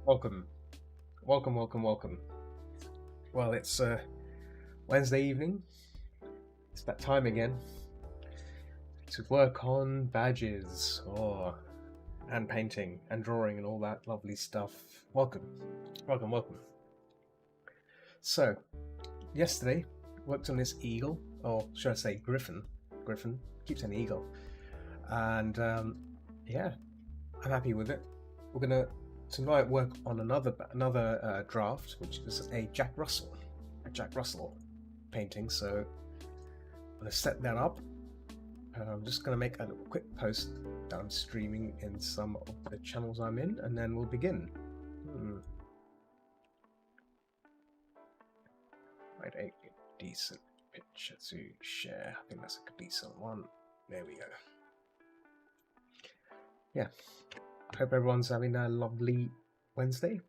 Welcome, welcome. Well, it's Wednesday evening. It's that time again to work on badges, and painting and drawing and all that lovely stuff. Welcome. So, yesterday worked on this eagle, or should I say griffin? Griffin. Keep saying eagle. And yeah, I'm happy with it. We're gonna tonight work on another draft, which is a Jack Russell painting. So I'm gonna set that up. I'm just gonna make a quick post that I'm streaming in some of the channels I'm in, and then we'll begin. Right, a decent picture to share. I think that's a decent one. There we go. Yeah. I hope everyone's having a lovely Wednesday.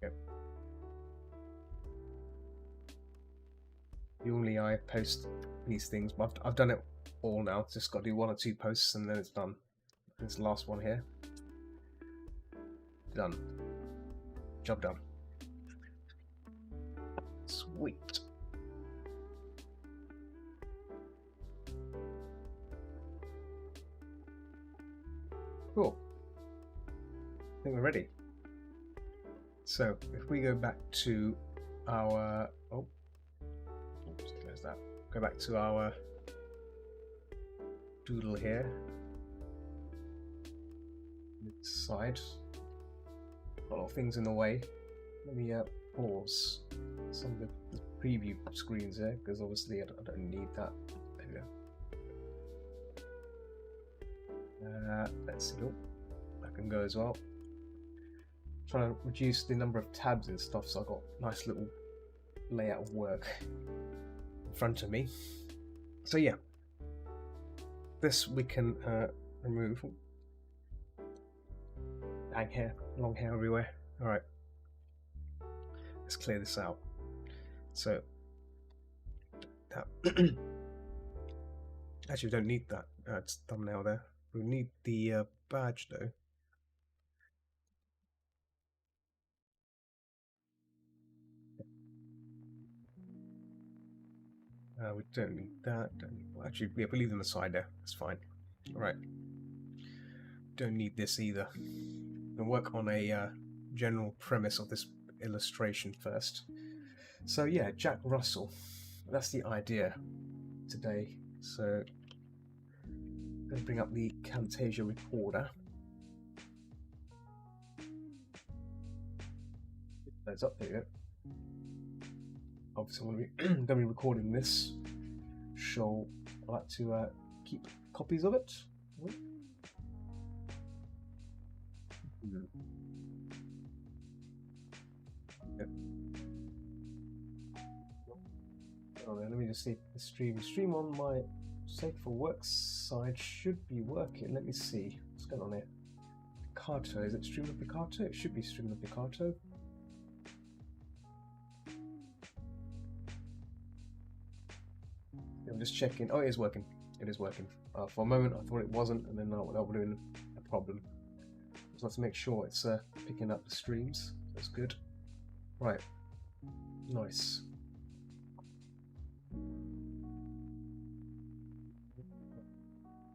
Yep. Normally I post these things, but I've done it all now. Just got to do 1 or 2 posts and then it's done. This the last one here. Done. Job done. Sweet. Cool. I think we're ready. So if we go back to our there's that. Go back to our doodle here. This side. A lot of things in the way. Let me pause some of the preview screens here because obviously I don't need that. There we go. Let's see. Oh, that can go as well. Trying to reduce the number of tabs and stuff, so I've got a nice little layout of work in front of me. So yeah, this we can remove. Dang hair, long hair everywhere. All right, let's clear this out. So actually, we don't need that thumbnail there. We need the badge though. We don't need that. Actually, yeah, we'll leave them aside there. That's fine. All right. Don't need this either. We'll work on a general premise of this illustration first. So yeah, Jack Russell. That's the idea today. So I'm going to bring up the Camtasia recorder. That's up there. Obviously, when we're going to be recording this show, I like to keep copies of it. Yep. Oh, let me just see the stream on my Safe for Work side should be working. Let me see what's going on here. Picato, is it Stream of Picato? It should be Stream of Picato. I'm just checking. Oh, it is working. It is working. For a moment, I thought it wasn't, and then that would have been a problem. So let's make sure it's picking up the streams. That's good. Right. Nice.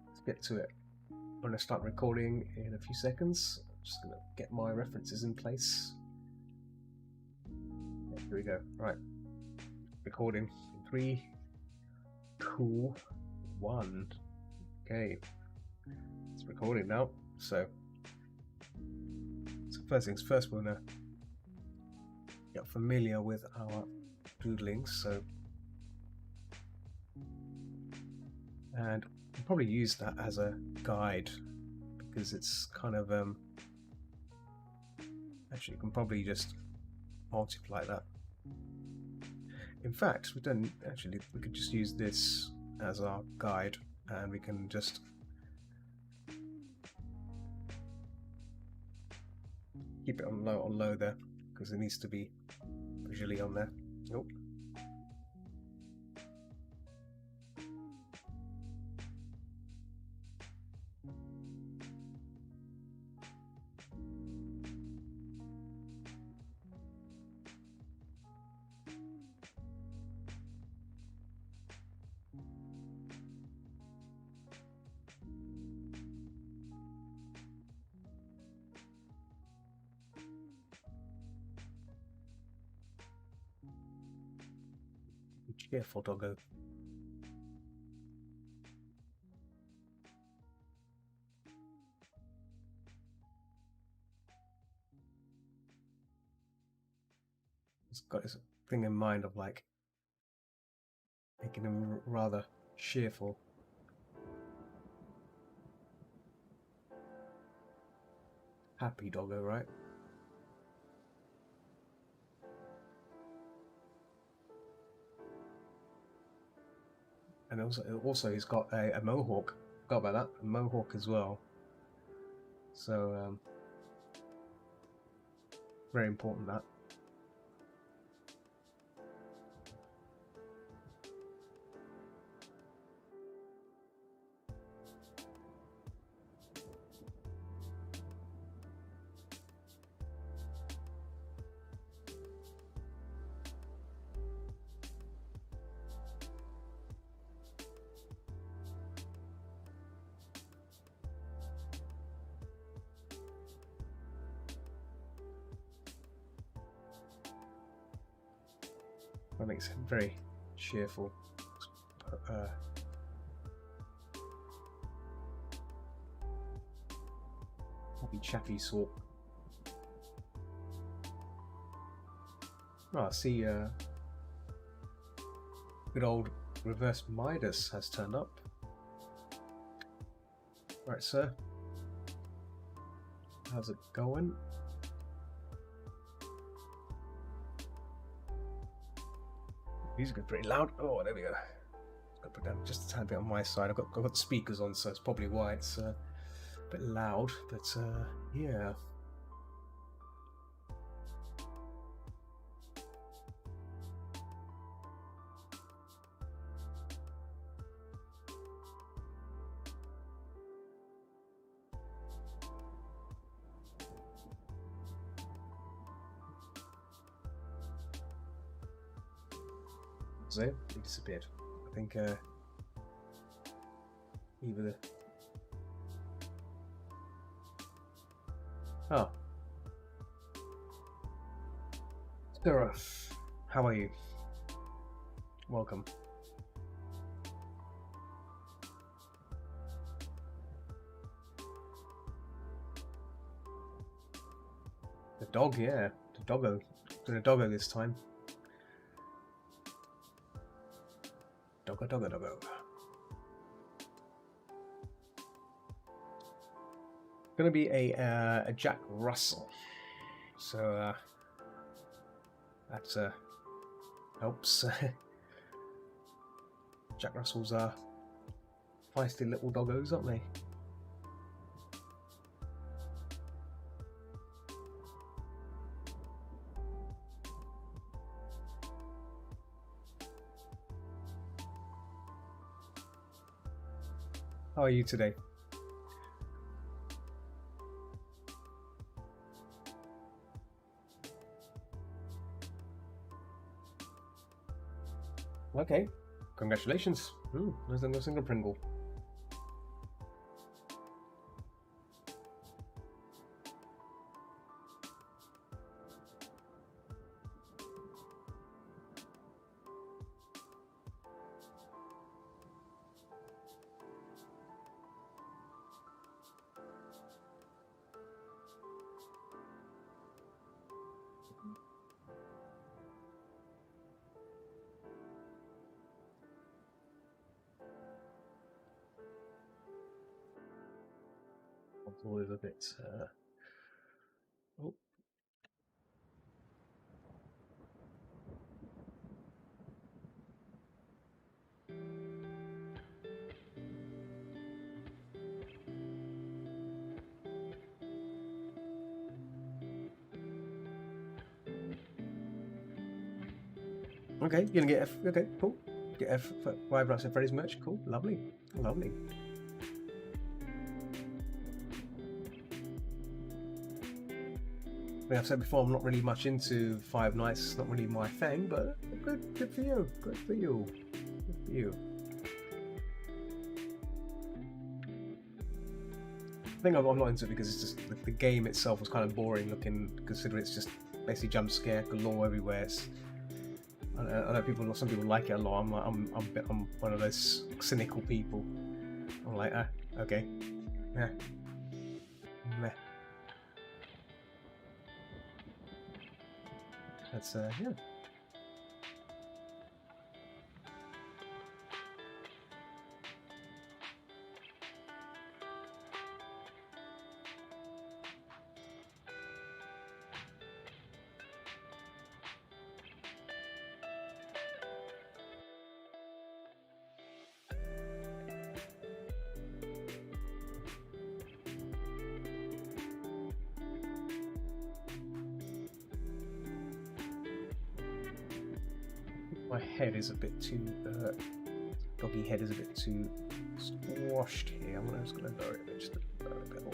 Let's get to it. I'm going to start recording in a few seconds. I'm just going to get my references in place. Here we go. Right. Recording in 3, 2, 1. Okay. It's recording now. So first things first, we're going to get familiar with our doodling. So, and I'll probably use that as a guide because it's kind of actually you can probably just multiply that. In fact, we could just use this as our guide, and we can just keep it on low there because it needs to be visually on there. Nope. Careful, doggo. He's got his thing in mind of like making him rather cheerful. Happy doggo, right? And also he's got a mohawk. Forgot about that. A mohawk as well. So very important that. That makes him very cheerful. Happy chappy sort. Oh, I see good old reverse Midas has turned up. Right, sir. How's it going? Music is pretty loud. Oh, there we go. I'll put that just a tad bit on my side. I've got the speakers on, so it's probably why it's a bit loud. But yeah. So he disappeared. I think either the... Oh. Sarah, how are you? Welcome. The dog, yeah. The doggo. Doing a doggo this time. Doggo, doggo, doggo. Gonna be a Jack Russell, so that helps. Jack Russells are feisty little doggos, aren't they? How are you today? Okay, congratulations. Ooh, there's no single Pringle. It's always a bit. Oh. Okay, you're gonna get F. Okay, cool. Get F for Five Nights at Freddy's merch. Cool, lovely, lovely. I mean, I've said before, I'm not really much into Five Nights. It's not really my thing, but good for you. Good for you. Good for you. I think I'm not into it because it's just the game itself was kind of boring looking, considering it's just basically jump scare galore everywhere. I know people, some people like it a lot. I'm one of those cynical people. I'm like, okay, yeah, meh. That's yeah. My head is a bit too, doggy head is a bit too squashed here. I'm just going to lower it just a bit more.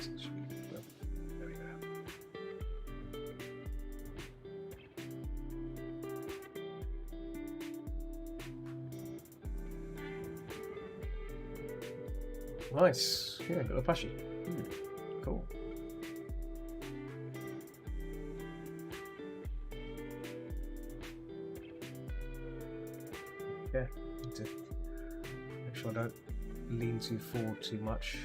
There we go. There we go. Nice. Yeah, got a plushie. Cool. Yeah, need to make sure I don't lean too forward too much.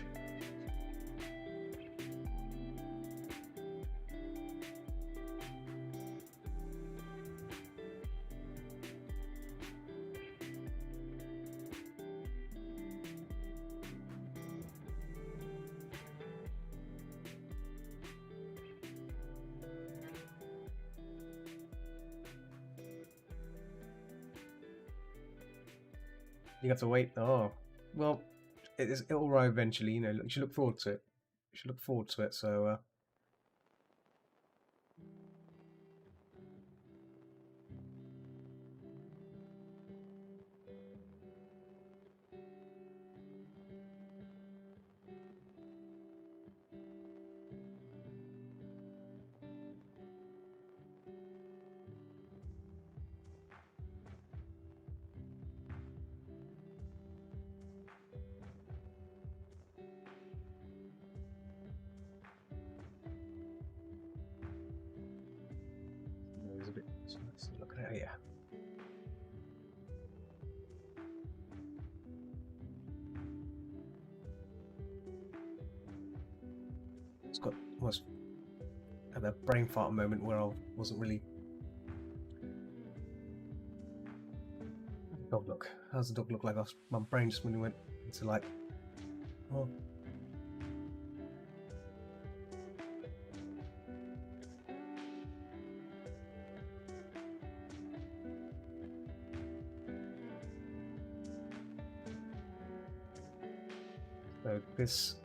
You have to wait. Oh, well, it'll arrive eventually. You know, you should look forward to it. You should look forward to it. So, there's a bit. So let's look at it. Yeah. It's got almost at that brain fart moment where I wasn't really. Dog look. How's the dog look like? My brain just really went into like, oh. So this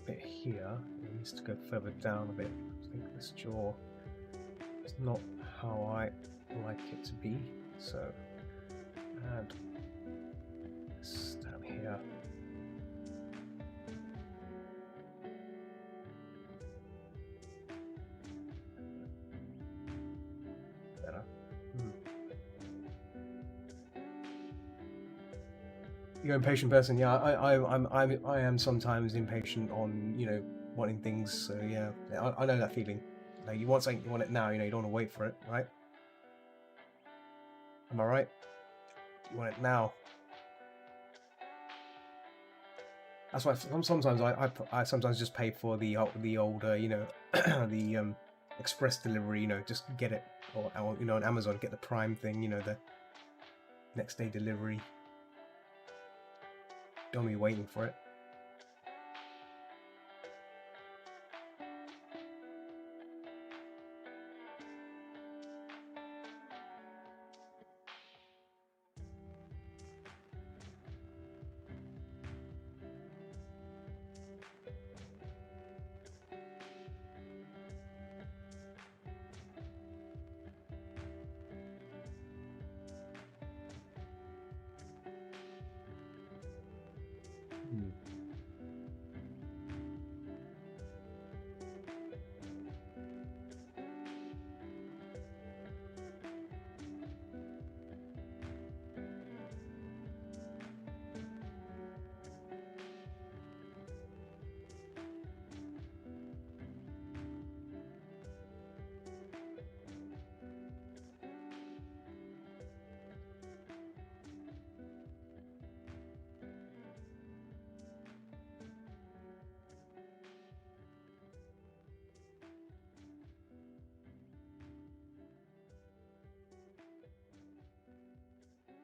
bit here needs to go further down a bit. I think this jaw is not how I like it to be. So add this down here. Better. You're an impatient person, yeah. I am sometimes impatient on, you know, wanting things. So yeah, I know that feeling. Like you want something, you want it now. You know, you don't want to wait for it, right? Am I right? You want it now. That's why sometimes I sometimes just pay for the old you know, the express delivery. You know, just get it, or you know, on Amazon get the Prime thing. You know, the next day delivery. Don't be waiting for it.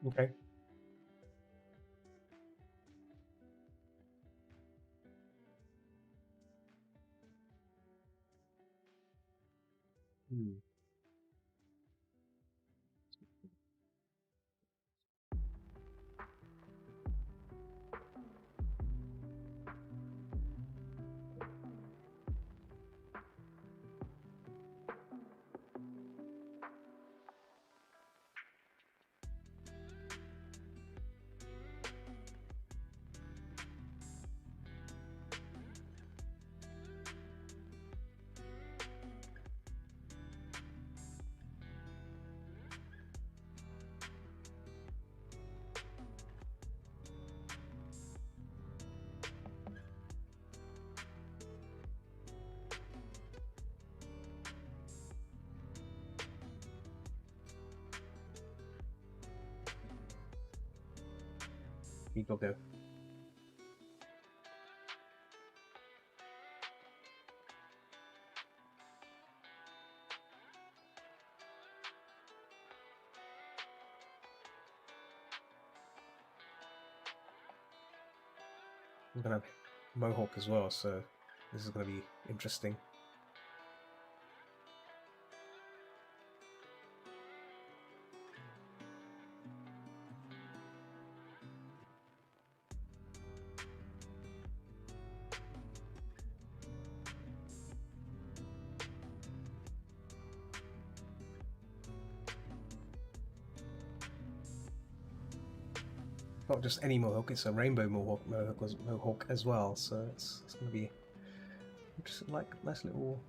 Okay. Hmm. People go. I'm gonna have Mohawk as well, so this is gonna be interesting. Not just any Mohawk, it's a rainbow Mohawk as well, so it's gonna be just like nice little.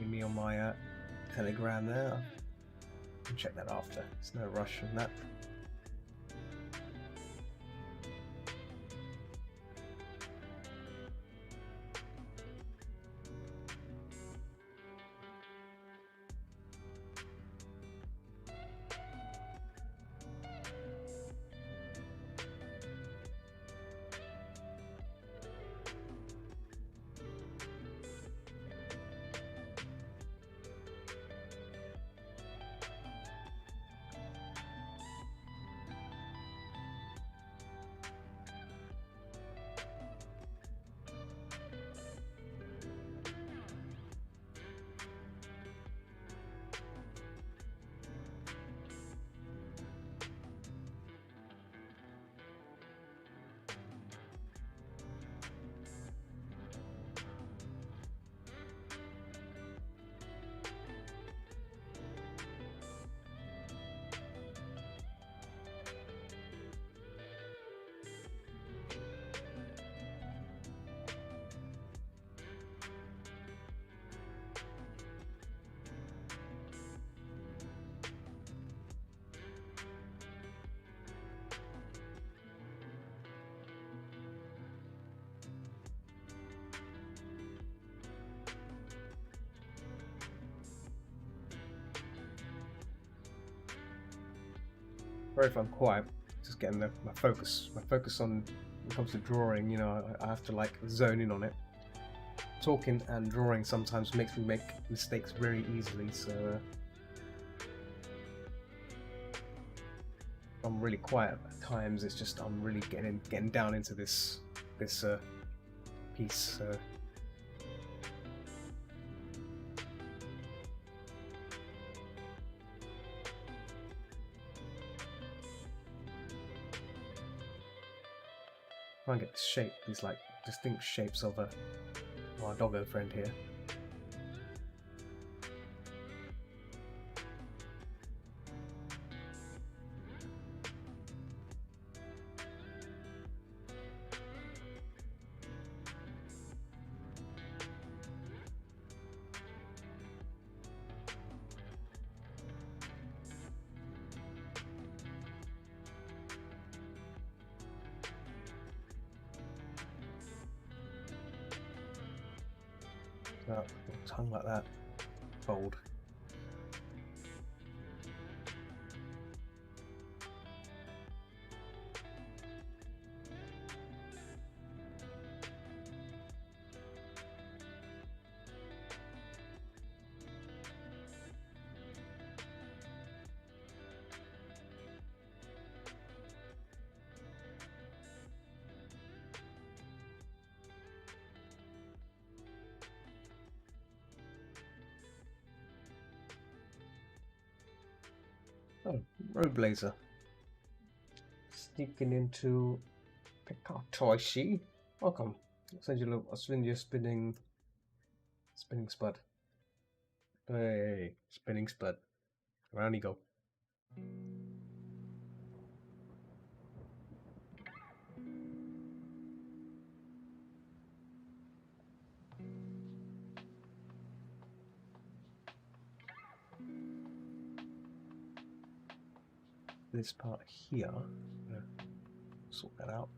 Me on my Telegram there. I'll check that after. There's no rush on that. Sorry if I'm quiet. Just getting my focus on when it comes to drawing. You know, I have to like zone in on it. Talking and drawing sometimes makes me make mistakes very easily, so I'm really quiet at times. It's just I'm really getting down into this piece. Try and get this shape, these like distinct shapes of our doggo friend here. tongue like that. Bold. Oh, Road Blazer. Sneaking into Pikatoishi. Welcome. I'll send you a spinning spud. Hey, spinning spud. Around you go. This part here, sort that out.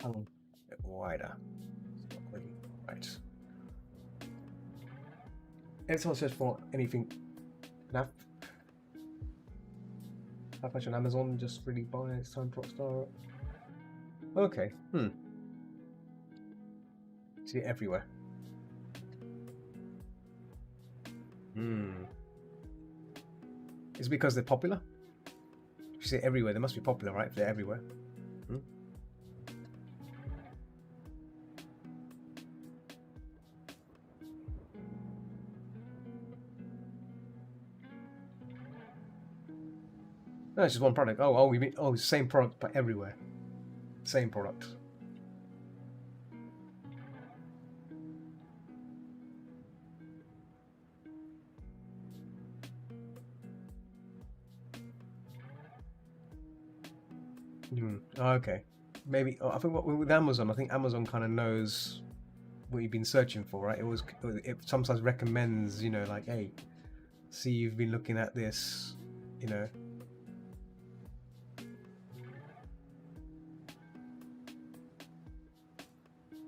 A bit wider. Right. Anytime it says for anything, how much on Amazon? Just really buy it. It's time to Rockstar. Okay. See it everywhere. Is it because they're popular? If you see it everywhere, they must be popular, right? If they're everywhere. No, it's just one product. We mean it's the same product but everywhere. Same product. Okay. Maybe I think with Amazon, I think Amazon kind of knows what you've been searching for, right? It sometimes recommends, like, hey, see, you've been looking at this,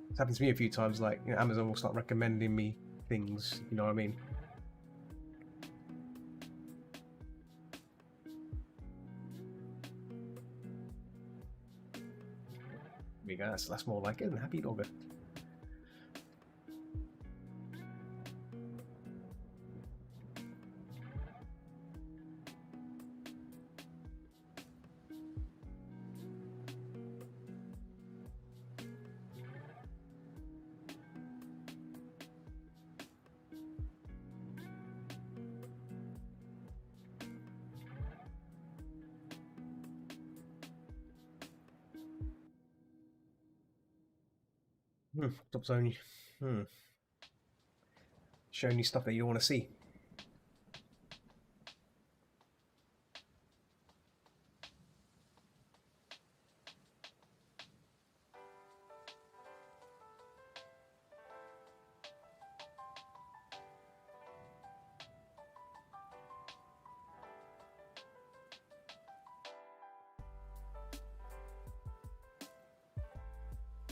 It's happened to me a few times. Like, Amazon will start recommending me things. You know what I mean? That's more like it. Happy Dogger. Stop only showing you stuff that you want to see.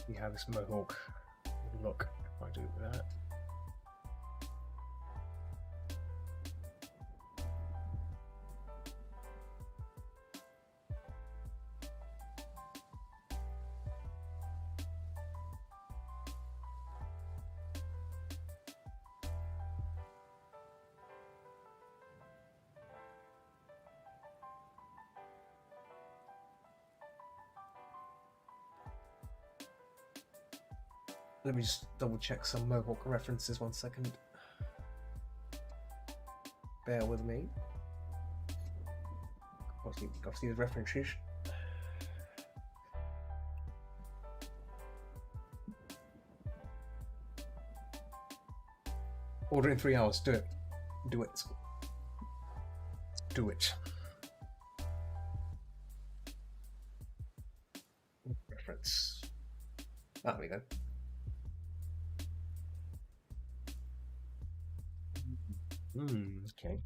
You have this mohawk. Look, if I do that. Let me just double check some Mohawk references 1 second. Bear with me. Got to see the references. Order in 3 hours. Do it. Do it. Do it. Reference. Ah, there we go. Okay.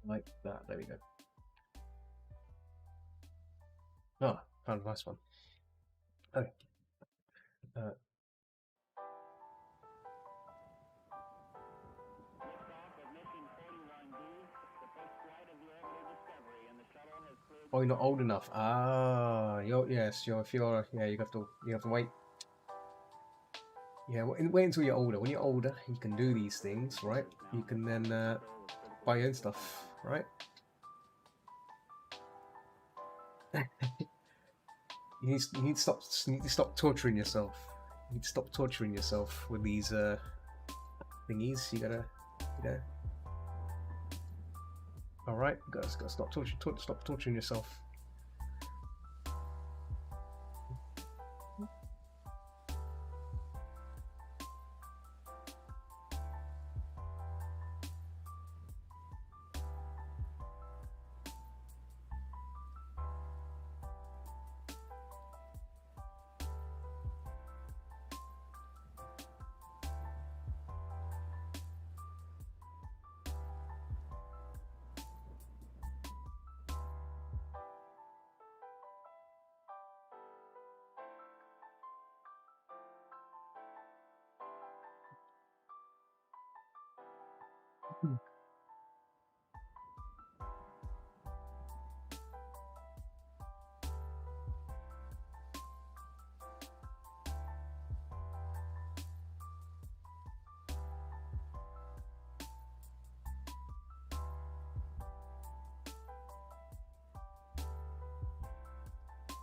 Like that. There we go. Oh, found a nice one. Okay. Oh, you're not old enough. Ah, you have to wait. Yeah, wait until you're older. When you're older, you can do these things, right? You can then buy your own stuff, right? you need to stop torturing yourself. You need to stop torturing yourself with these thingies. You gotta, you know. All right, you gotta stop torturing yourself.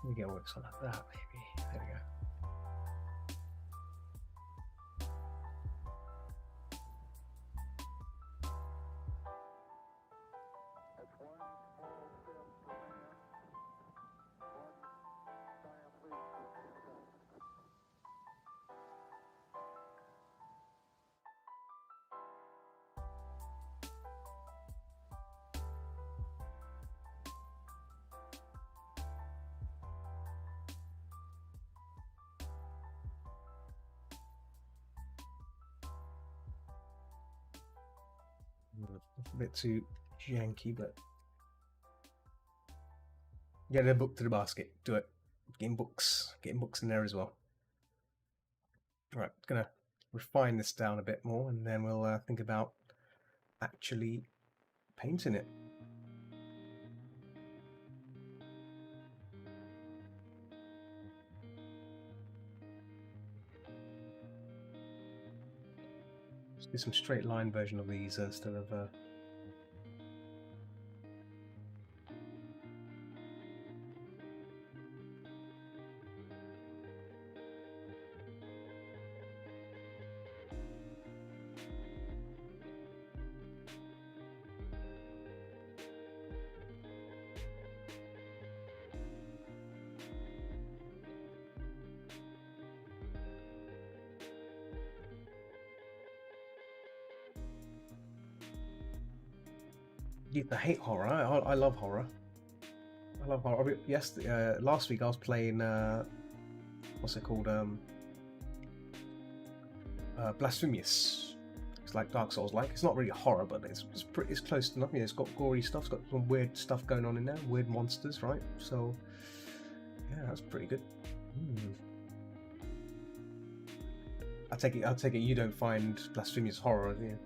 Let me get works on like that, maybe. There we go. A bit too janky, but get a book to the basket. Do it. Getting books in there as well. Right, gonna refine this down a bit more, and then we'll think about actually painting it. Let's do some straight line version of these instead of I hate horror. I love horror. I love horror. Yes, last week I was playing what's it called? Blasphemous. It's like Dark Souls like. It's not really horror, but it's close enough. It's got gory stuff. It's got some weird stuff going on in there. Weird monsters, right? So yeah, that's pretty good. I take it you don't find Blasphemous horror, do you?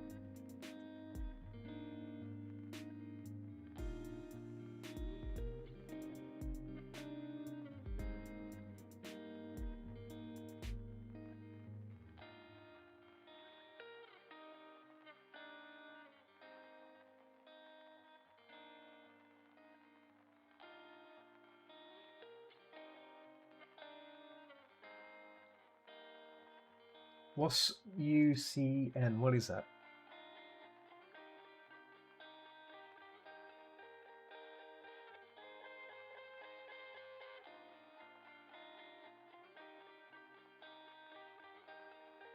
What's UCN? What is that?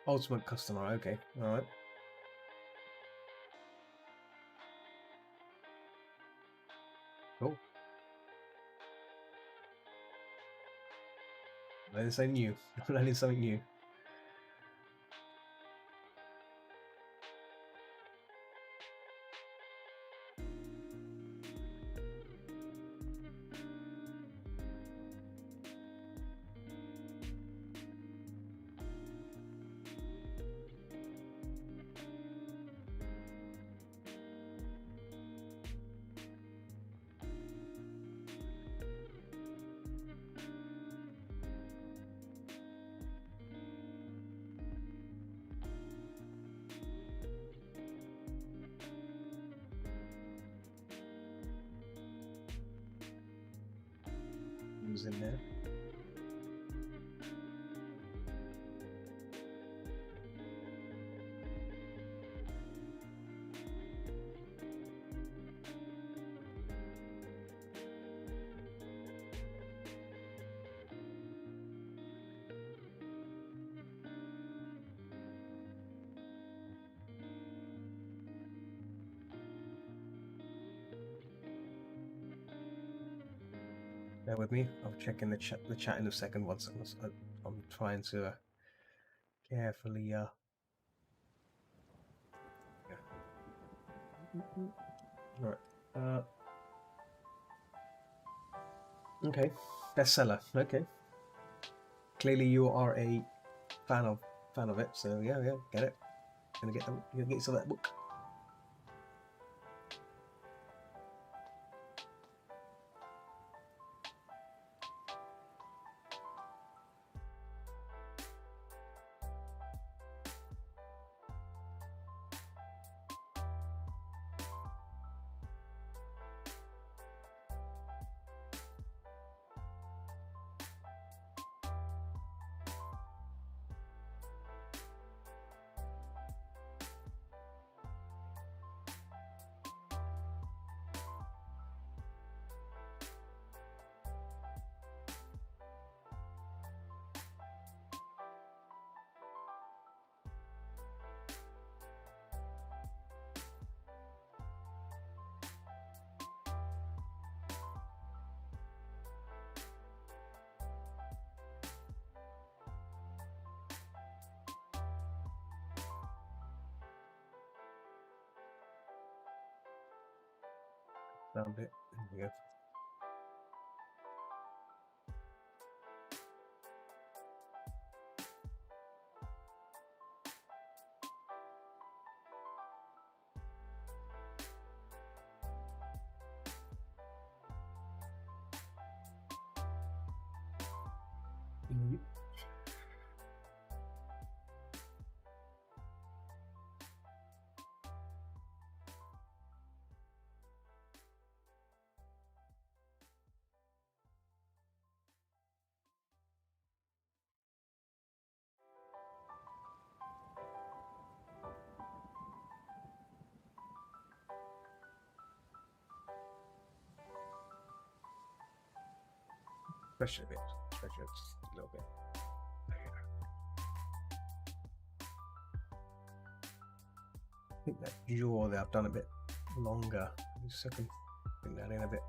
Ultimate customer. Okay. All right. Cool. Learning something new. Learning something new. Who's in there? Bear with me. I'll check in the chat in a second. Once I'm trying to carefully. Yeah. Right. Okay. Bestseller. Okay. Clearly, you are a fan of it. So yeah, get it. Gonna get them. You get yourself that book. Found it. There we go. Yep. Stretch it a bit. Stretch it just a little bit. I think that jaw there I've done a bit longer. Just so I can bring that in a bit.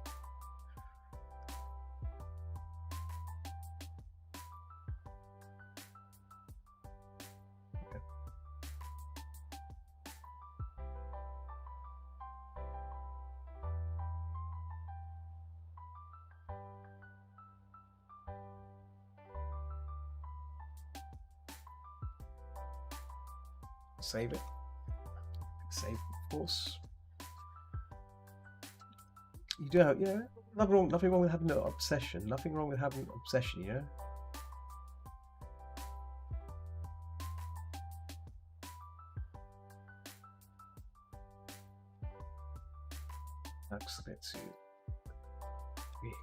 Okay. Save it. Save, of course. You do have, yeah. Nothing wrong with having an obsession. Nothing wrong with having an obsession, you know. That's a bit too.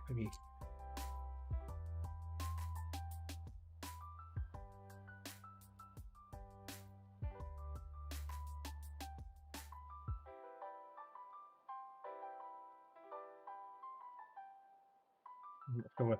Maybe. Come on.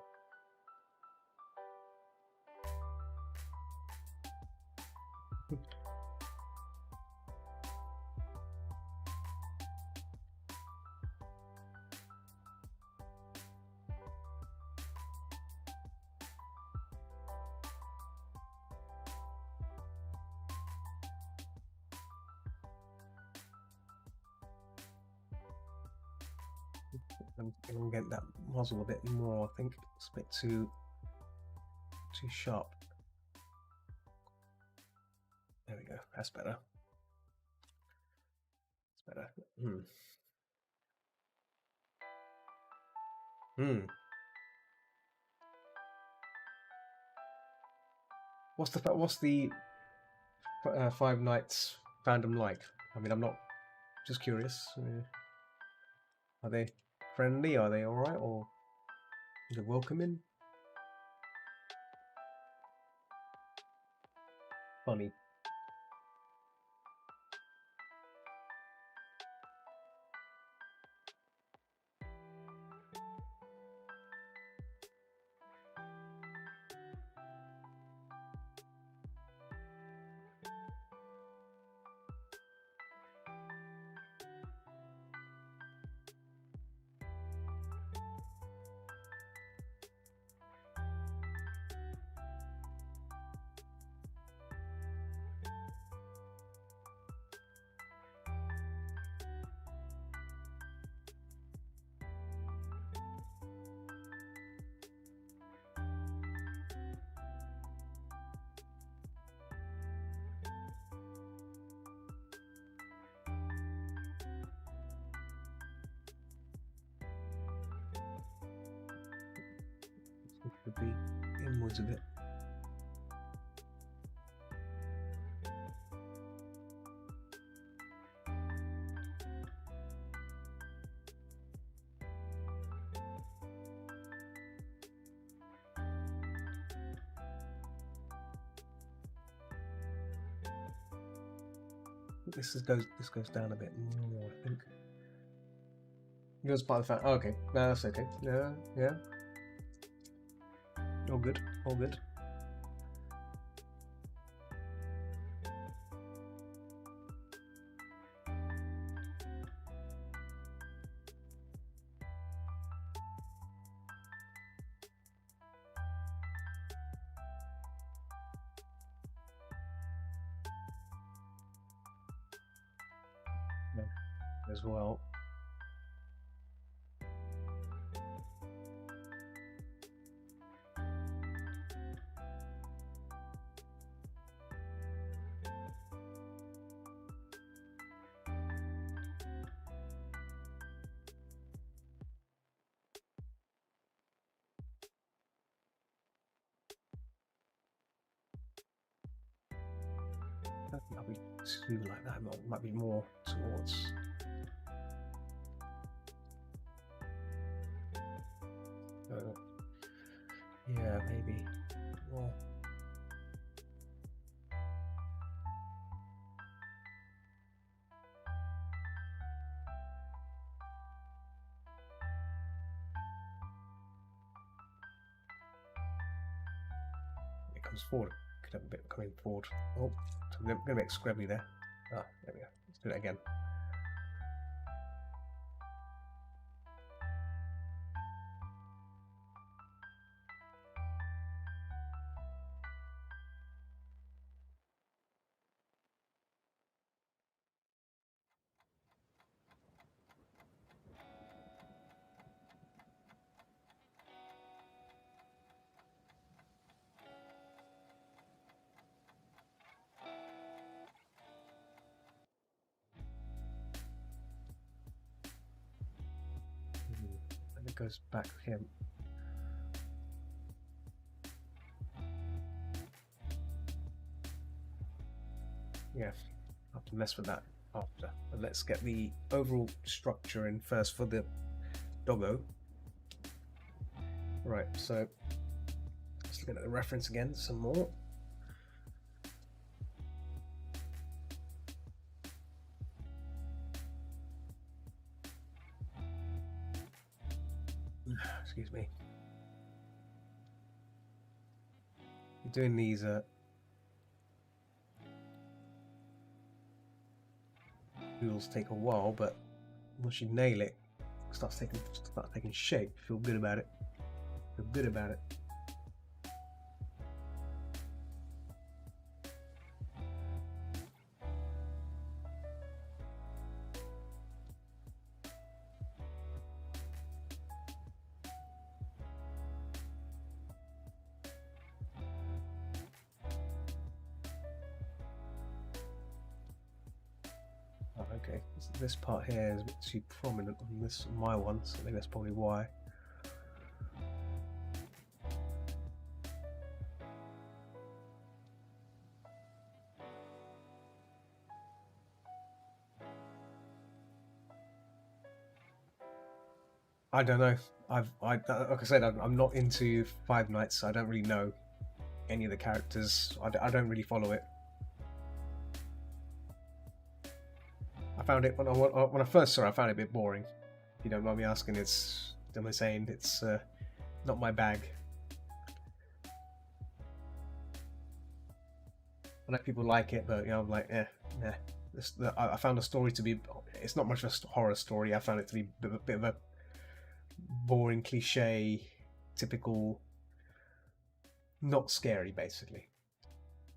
I'm gonna get that muzzle a bit more. I think it's a bit too sharp. There we go. That's better. That's better. What's the Five Nights fandom like? I mean, I'm not just curious. Are they friendly? Are they all right, or is it welcoming? Funny. Could be inwards a bit. This goes down a bit more, I think. It goes by the fact. Oh, okay, no, that's okay. Yeah. All good. All good. Yeah, as well. Might be too like that. Might be more towards. Yeah, maybe more. It comes forward. Could have a bit coming forward. Oh, I'm gonna make scrubby there. Ah, there we go. Let's do that again. And it goes back here. Yeah, I'll have to mess with that after. But let's get the overall structure in first for the doggo. Right, so let's look at the reference again some more. Excuse me. doing these duels take a while, but once you nail it, it starts taking shape. Feel good about it. Feel good about it. Oh, okay, this part here is a bit too prominent on this my one, so I think that's probably why. I don't know. Like I said, I'm not into Five Nights, so I don't really know any of the characters. I don't really follow it. I found it when I first saw it, I found it a bit boring. If you don't mind me asking, am I saying it's not my bag? I know people like it, but I'm like, nah. I found the story to be. It's not much of a horror story. I found it to be a bit of a boring, cliche, typical, not scary. Basically,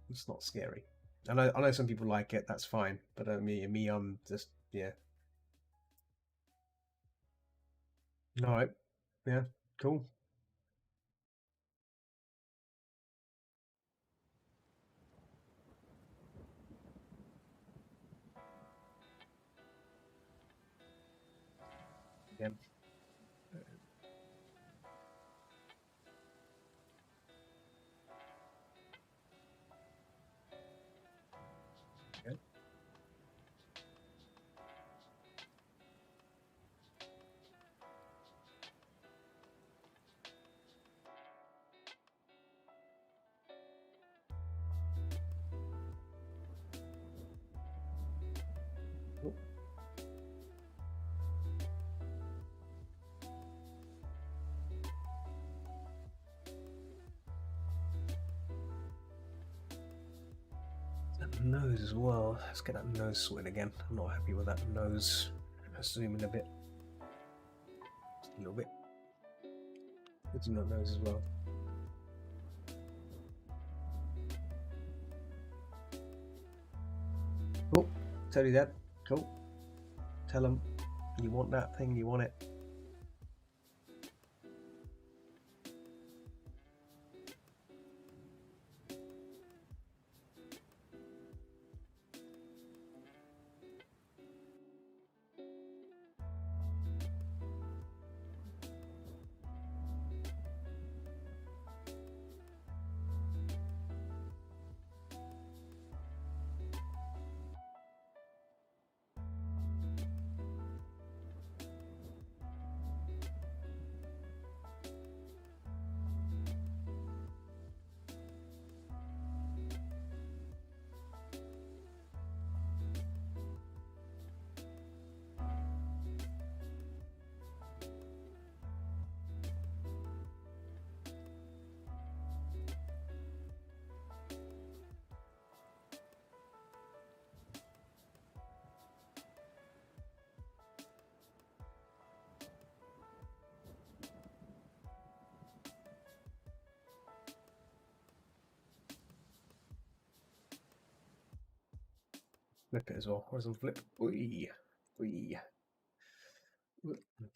it's not scary. I know some people like it. That's fine, but me, I'm just yeah. All right, yeah, cool. Yeah. Okay. Cool. That nose as well. Let's get that nose sorted again. I'm not happy with that nose. Let's zoom in a bit. Just a little bit. Good to that nose as well. Cool. Tell you that. Cool. Tell them you want that thing, you want it. Flip it as well. Horizontal flip. Wee. Wee.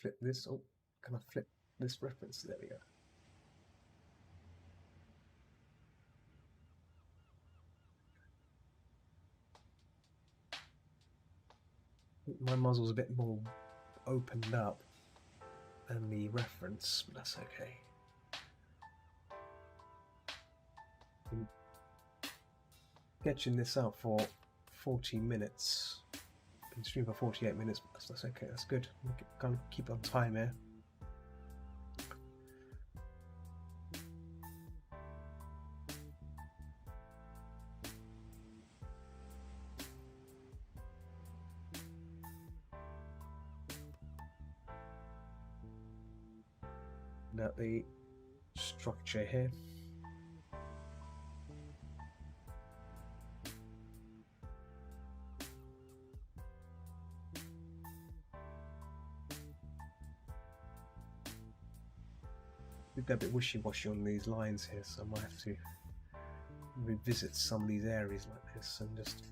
Flip this. Oh, can I flip this reference? There we go. My muzzle's a bit more opened up than the reference, but that's okay. Been sketching this out for 40 minutes. Been streaming for 48 minutes, but that's okay. That's good. We can kind of keep on time here. Now the structure here. They're a bit wishy-washy on these lines here, so I might have to revisit some of these areas like this and just...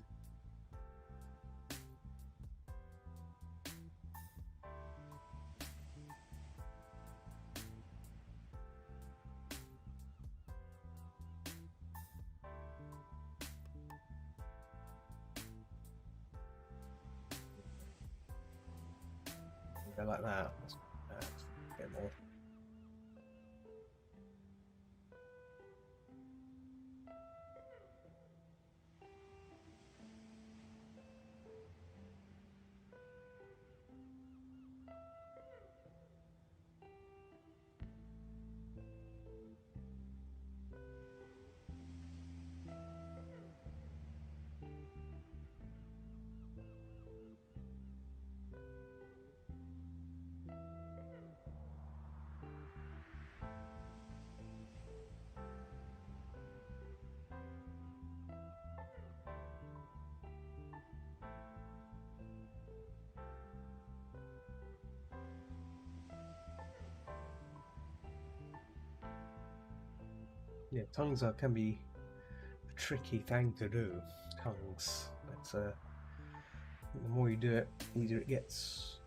go like that. A bit more. Yeah, tongues can be a tricky thing to do. Tongues, but the more you do it, the easier it gets.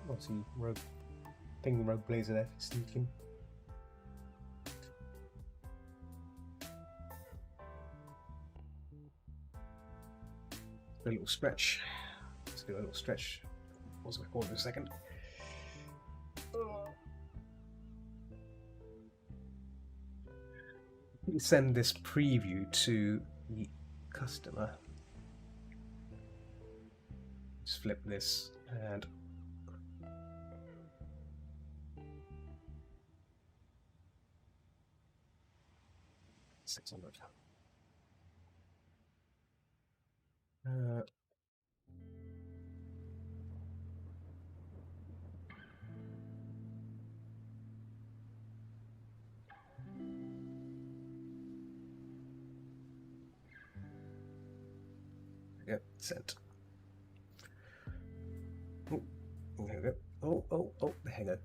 Obviously, Rogue Blazer there for sneaking. A little stretch. Let's do a little stretch. Pause the record for a second. Send this preview to the customer. Just flip this and 600. Yep, sent. Oh, there we go. Oh, hang on.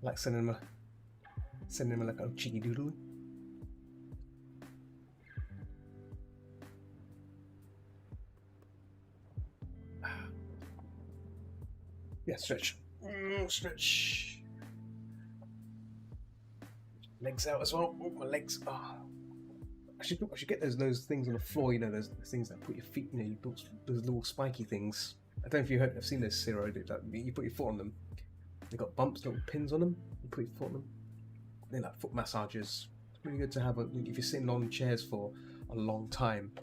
Like sending him like a cheeky doodle. Yeah, stretch. Stretch. Legs out as well. Oh, my legs. I should get those things on the floor. You know, those things that put your feet. You know, those little spiky things. I don't know if you have seen those Zero. You put your foot on them. They got bumps, little pins on them. You put your foot on them. They're like foot massagers. It's really good to have. If you're sitting on chairs for a long time,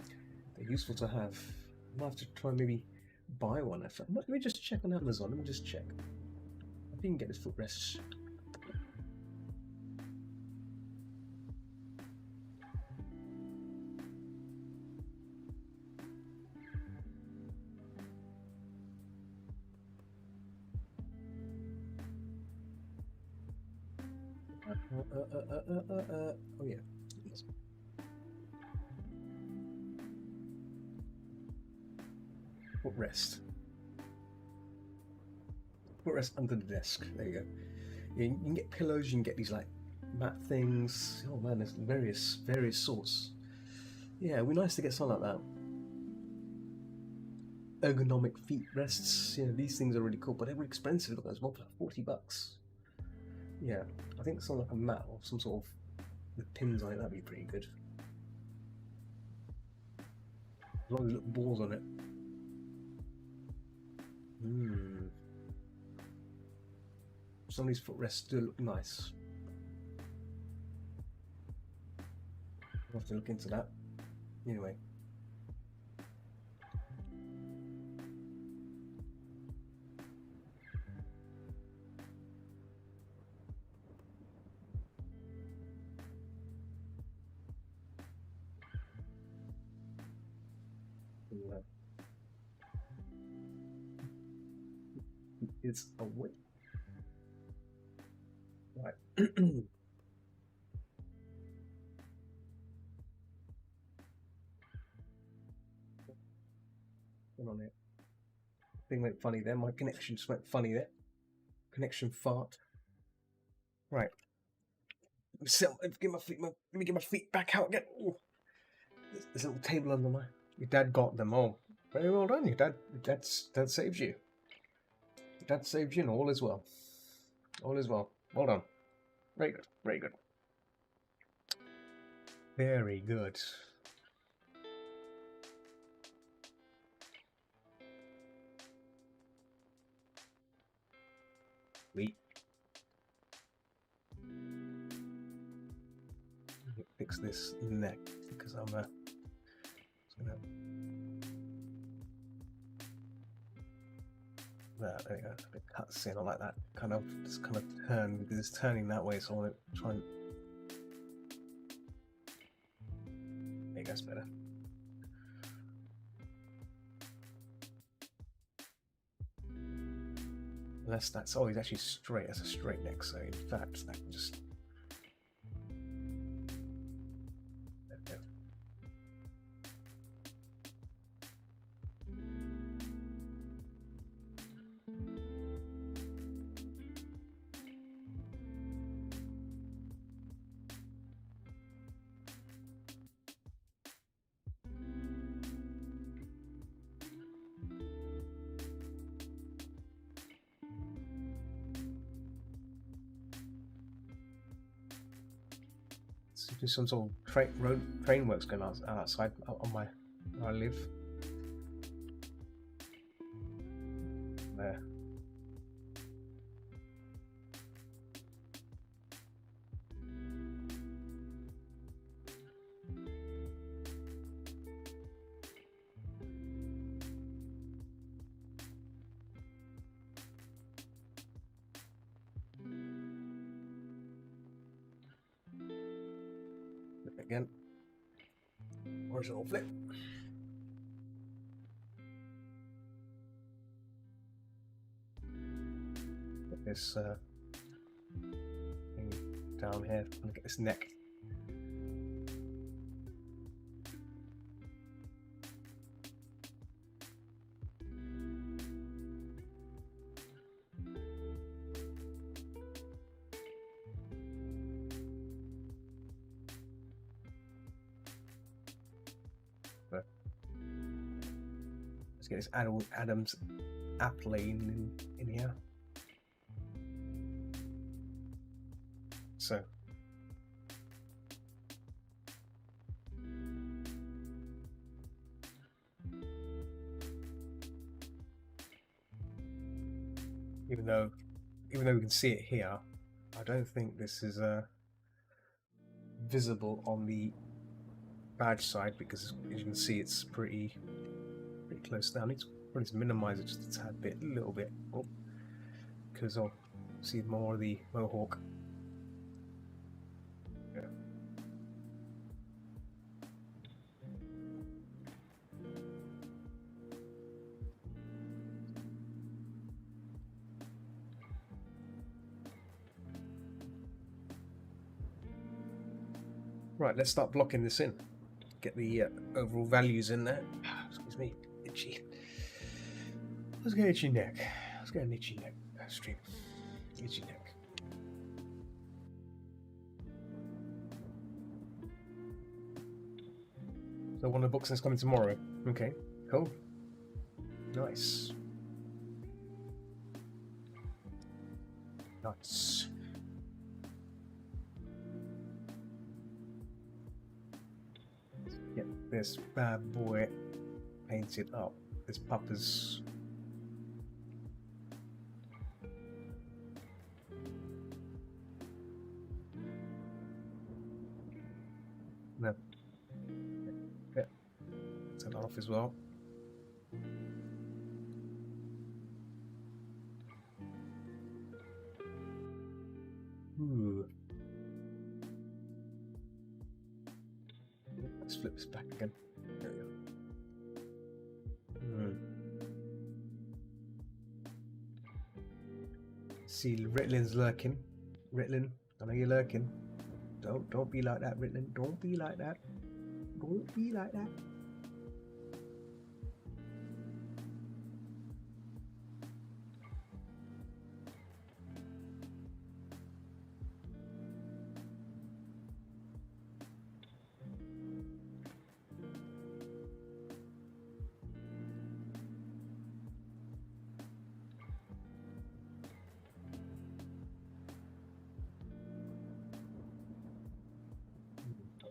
they're useful to have. I might have to try and maybe buy one. Let me just check on Amazon. Let me just check. I think you can get this footrest. Oh yeah. Footrest. Footrest under the desk. There you go. Yeah, you can get pillows. You can get these like mat things. Oh man, there's various sorts. Yeah, it'd be nice to get something like that. Ergonomic feet rests. You know, these things are really cool, but they're really expensive. Look, there's one for like $40. Yeah, I think something like a mat or some sort of with pins on it, that'd be pretty good. A lot of little balls on it. Some of these footrests do look nice. I'll have to look into that. Anyway. It's away. Right. on here. Thing went funny there. My connection just went funny there. Connection fart. Right. Let me get my feet back out again. Ooh. There's a little table under my. Your dad got them all. Very well done. Your dad saved you. Your dad saved you, and all is well. All is well. Well done. Very good. Very good. Very good. Sweet. Fix this neck because I'm gonna there we go. A bit cutscene. I like that. Just kind of turn because it's turning that way, so I want to try and. There you go, it's better. Unless that's he's actually straight. That's a straight neck. So in fact, that can just. There's some sort of train works going on outside on where I live. There. Again, horizontal flip. Get this thing down here. I'm gonna get this neck. Let's get this Adam's app lane in here. So even though we can see it here, I don't think this is visible on the badge side because as you can see it's pretty close down. It's probably to minimize it just a tad bit, a little bit, because I'll see more of the mohawk. Yeah. Right, let's start blocking this in. Get the overall values in there. Excuse me, itchy. Let's get itchy neck. Let's get an itchy neck stream. Itchy neck. So one of the books is coming tomorrow. Okay, cool. Nice. Nice. Get this bad boy painted up. This puppers. No. Yeah. Turn that off as well. Ooh. Let's flip this back again. There we go. See, Ritlin's lurking. Ritlin, I know you're lurking. Don't be like that, Ritlin. Don't be like that. Don't be like that.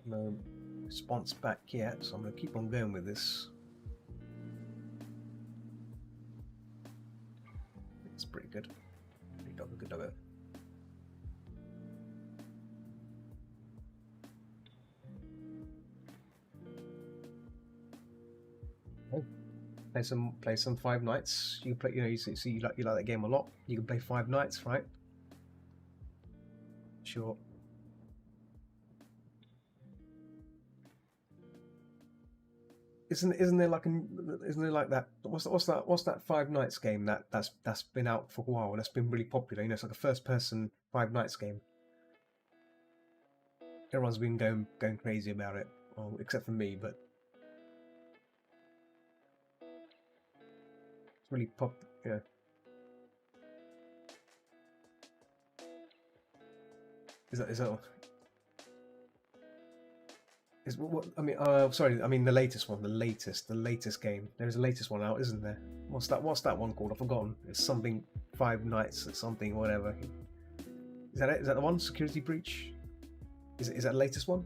No response back yet, so I'm going to keep on going with this. It's pretty good. Pretty doggo, good doggo. Oh, play some Five Nights. You play, you see you like that game a lot. You can play Five Nights, right? Sure. Isn't there like that? What's that Five Nights game that's been out for a while and that's been really popular? It's like a first-person Five Nights game. Everyone's been going crazy about it, well, except for me, but it's really pop. Yeah. Is that? Is what I mean? Sorry, I mean the latest one, the latest game. There's a latest one out, isn't there? What's that one called? I've forgotten. It's something Five Nights or something, whatever. Is that it? Is that the one? Security Breach? Is that the latest one?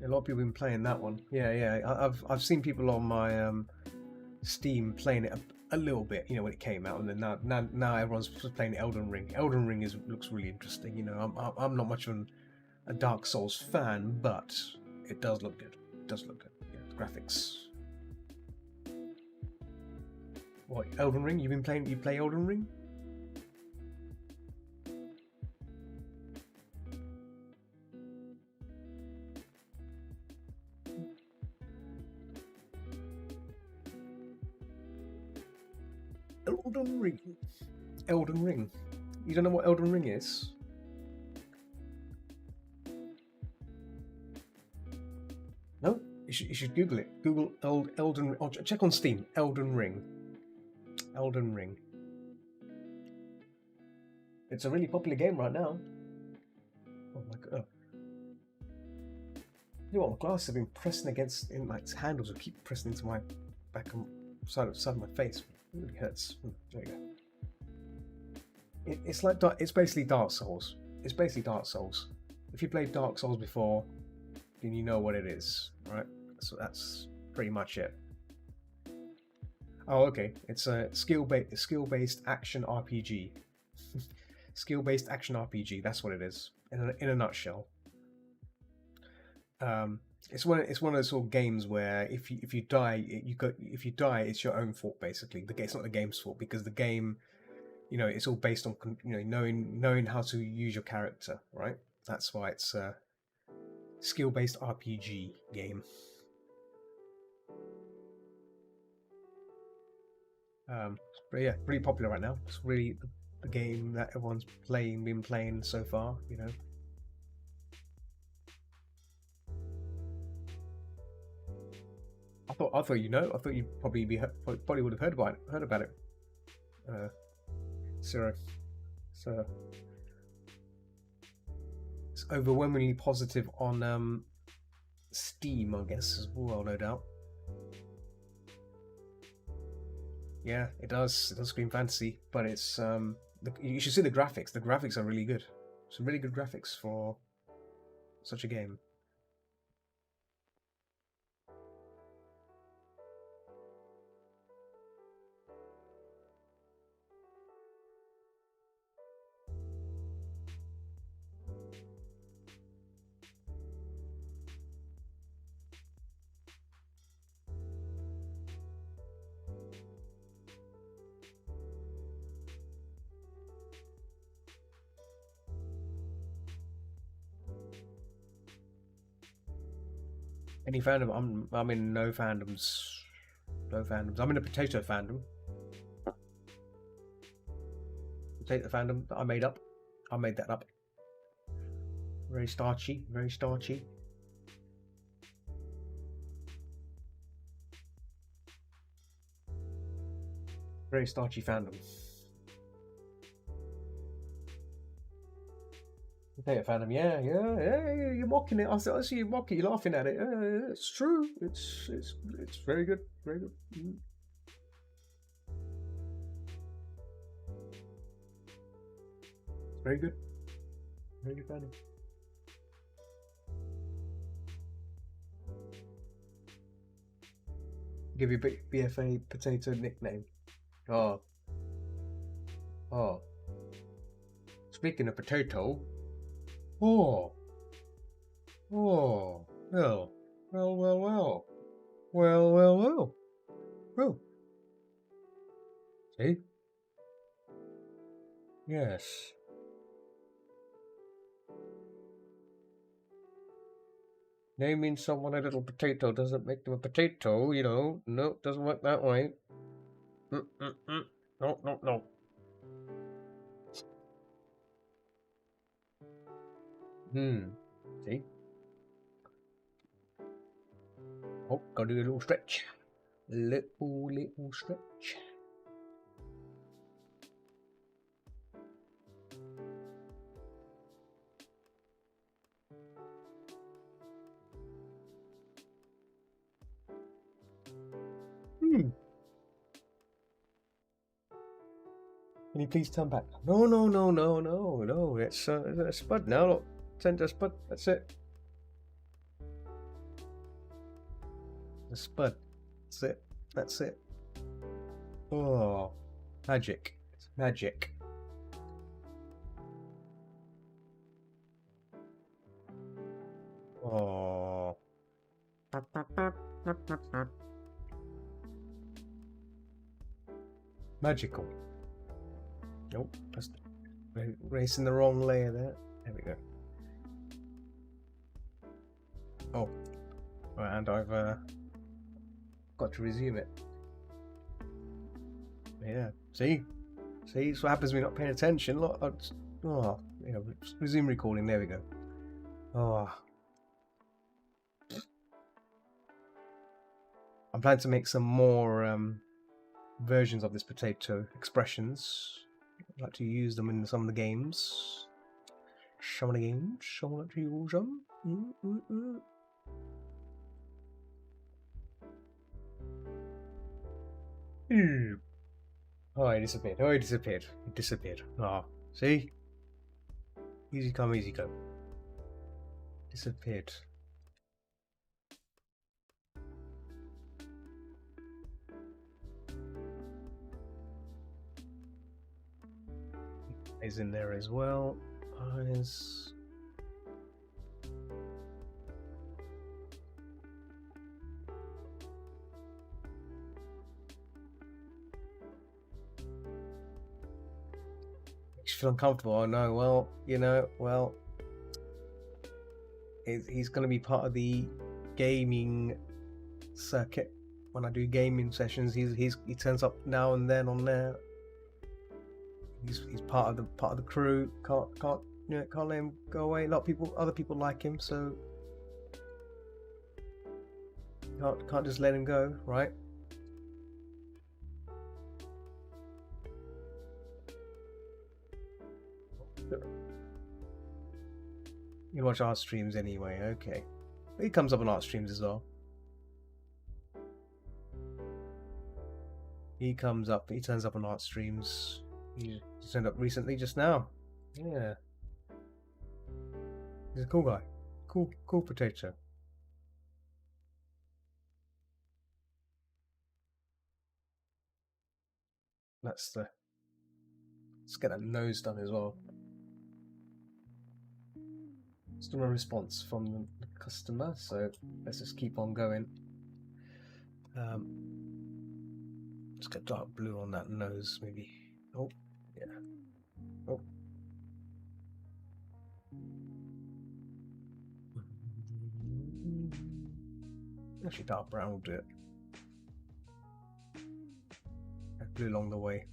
A lot of people have been playing that one. Yeah. I've seen people on my Steam playing it a little bit, when it came out, and then now everyone's playing Elden Ring. Elden Ring looks really interesting. I'm not much of a Dark Souls fan, but it does look good. It does look good. Yeah, the graphics. What, Elden Ring? You've been playing? You play Elden Ring? Elden Ring. Elden Ring. You don't know what Elden Ring is? No? You should Google it. Google Elden. Oh, check on Steam. Elden Ring. Elden Ring. It's a really popular game right now. Oh my god. You know what? My glasses have been pressing against handles. Will keep pressing into my back and side of my face. It really hurts. There you go. It's basically Dark Souls. It's basically Dark Souls. If you played Dark Souls before, then you know what it is, right? So that's pretty much it. Oh, okay. It's a skill-based action RPG. Skill-based action RPG. That's what it is in a nutshell. It's one of those sort of games where if you die, it's your own fault basically. It's not the game's fault because the game, it's all based on knowing how to use your character, right? That's why it's a skill-based RPG game. But yeah, pretty popular right now. It's really the game that everyone's been playing so far. I thought I thought you probably would have heard about it. So it's overwhelmingly positive on Steam, I guess, as well, no doubt. Yeah, it does. It does scream fantasy, but it's you should see the graphics. The graphics are really good. Some really good graphics for such a game. Any fandom? I'm in no fandoms. No fandoms. I'm in a potato fandom. Potato fandom that I made up. I made that up. Very starchy. Very starchy. Very starchy fandom. Potato fandom, yeah, you're mocking it. I see you mocking, you're laughing at it. It's true. It's very good, very good. Very good. Really funny. Give your BFA potato nickname. Oh, oh. Speaking of potato. Oh, oh. Well, well, well, well. Well, well, well. Well. See? Yes. Naming someone a little potato doesn't make them a potato, you know. No, doesn't work that way. No, no, no. See? Oh, gotta do a little stretch. Little stretch. Can you please turn back? No, no, no, no, no, no. It's a spud now. Look, center spud. That's it. The spud. That's it. That's it. Oh, magic. It's magic. Oh. Magical. Nope, that's racing the wrong layer there. There we go. Oh, and I've got to resume it. Yeah, see, that's what happens when you're not paying attention. Look, oh, yeah, resume recording. There we go. Oh, I'm planning to make some more versions of this potato expressions. I'd like to use them in some of the games. Some of the games. I want to use them. Oh, it disappeared. Oh, it disappeared. It disappeared. Oh, see? Easy come, easy go. Disappeared. Is in there as well. Eyes. Makes you feel uncomfortable. Oh no, well, you know, well, he's going to be part of the gaming circuit. When I do gaming sessions, he turns up now and then on there. He's part of the crew. Can't let him go away. A lot of other people like him, so can't just let him go, right? You watch art streams anyway, okay. He comes up on art streams as well. He turns up on art streams. He turned up recently, just now. Yeah. He's a cool guy. Cool potato. Let's get that nose done as well. Still no response from the customer, so let's just keep on going. Let's get dark blue on that nose, maybe. Oh, yeah. Oh. Actually, dark brown will do it. Blue along the way.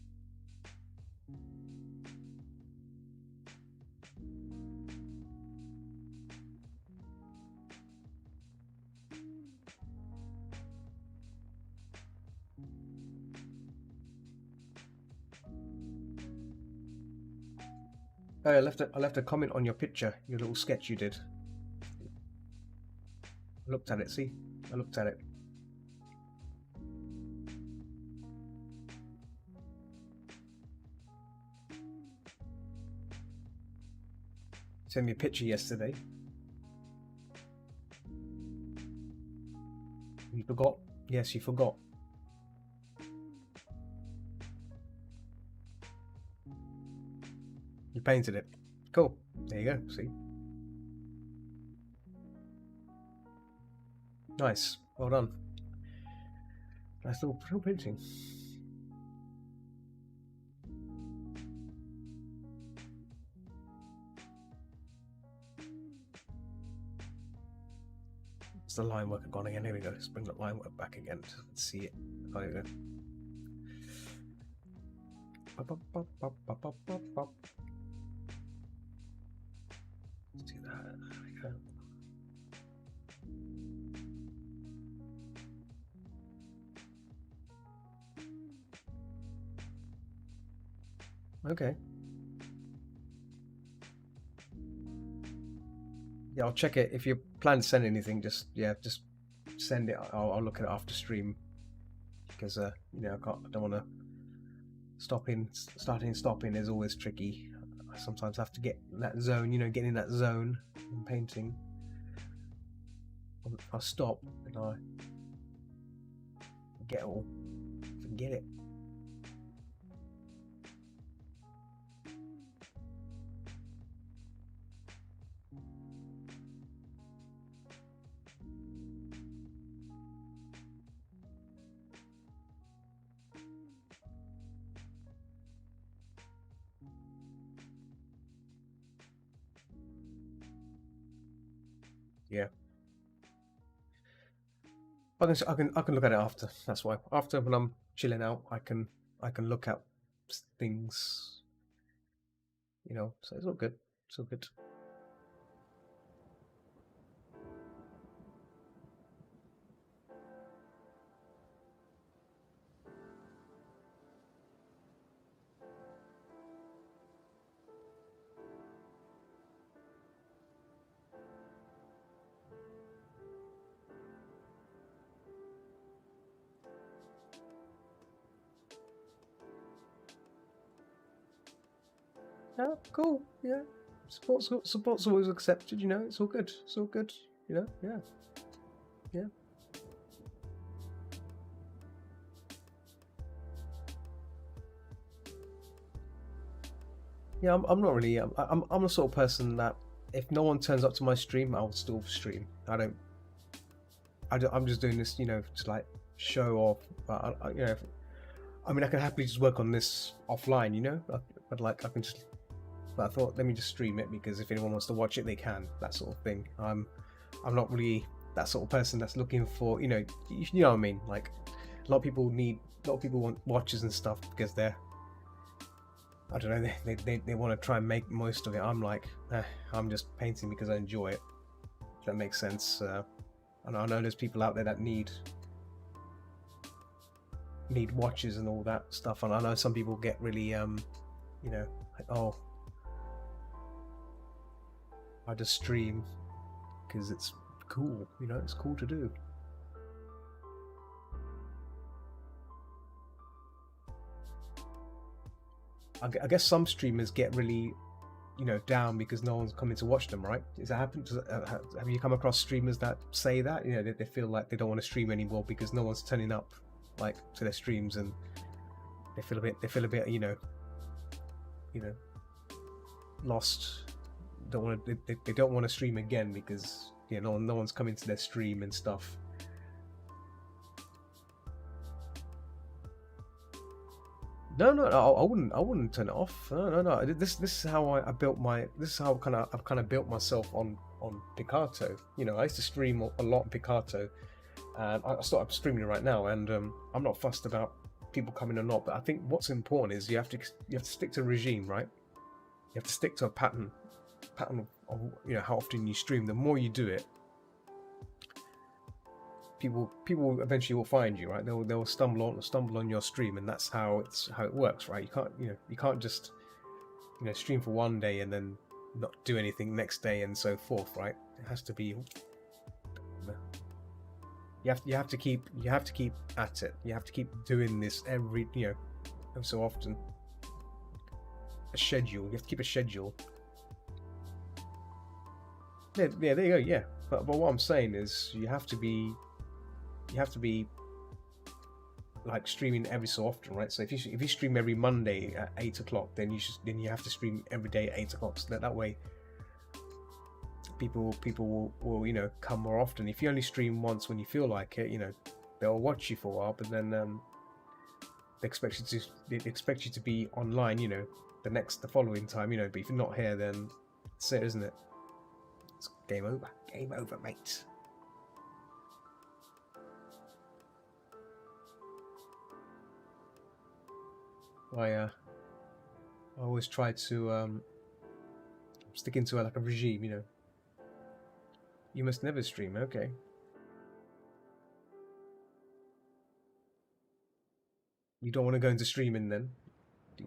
Oh, I left a comment on your picture, your little sketch you did. I looked at it, see? I looked at it. Sent me a picture yesterday. You forgot? Yes, you forgot. You painted it. Cool. There you go. See? Nice. Well done. Nice little painting. It's the line work gone again. Here we go. Let's bring the line work back again. Let's see it. Oh, there we go. Let's do that. There we go. Okay. Yeah, I'll check it. If you plan to send anything, just send it. I'll look at it after stream, because I don't want to starting and stopping is always tricky. I sometimes have to get in that zone, get in that zone in painting. If I stop, then I forget it. Yeah. I can look at it after. That's why after, when I'm chilling out, I can look at things. So it's all good. It's all good. Yeah, cool. Yeah, support's always accepted. It's all good. It's all good. Yeah. Yeah. Yeah, I'm not really. I'm the sort of person that if no one turns up to my stream, I'll still stream. I'm just doing this, to like show off. But I mean, I can happily just work on this offline, but like I can just. But I thought, let me just stream it, because if anyone wants to watch it, they can. That sort of thing. I'm not really that sort of person that's looking for, you know what I mean. Like a lot of people want watches and stuff because they're, I don't know, they want to try and make most of it. I'm like, I'm just painting because I enjoy it. If that makes sense. And I know there's people out there that need watches and all that stuff, and I know some people get really like, oh, I just stream because it's cool, it's cool to do. I guess some streamers get really, down because no one's coming to watch them, right? Does that happen? Have you come across streamers that say that, they feel like they don't want to stream anymore because no one's turning up, like, to their streams, and they feel a bit, lost. They don't want to stream again because no one's coming to their stream and stuff. No, I wouldn't turn it off. No. This is how I built my. This is how I've kind of built myself on Picarto. I used to stream a lot on Picarto, and I started streaming right now. And I'm not fussed about people coming or not. But I think what's important is you have to stick to a regime, right? You have to stick to a pattern of how often you stream. The more you do it, people eventually will find you, right? They'll stumble on your stream, and that's how it works, right? You can't just stream for one day and then not do anything next day and so forth, right? It has to be. You have to keep at it. You have to keep doing this every so often. A schedule. You have to keep a schedule. Yeah, there you go. Yeah, but what I'm saying is you have to be like streaming every so often, right? So if you stream every Monday at 8 o'clock, then you have to stream every day at 8 o'clock. So that way, people will come more often. If you only stream once when you feel like it, they'll watch you for a while, but then they expect you to be online, the following time, But if you're not here, then that's it, isn't it? It's game over, mate. I always try to stick into like a regime, You must never stream, okay. You don't want to go into streaming then?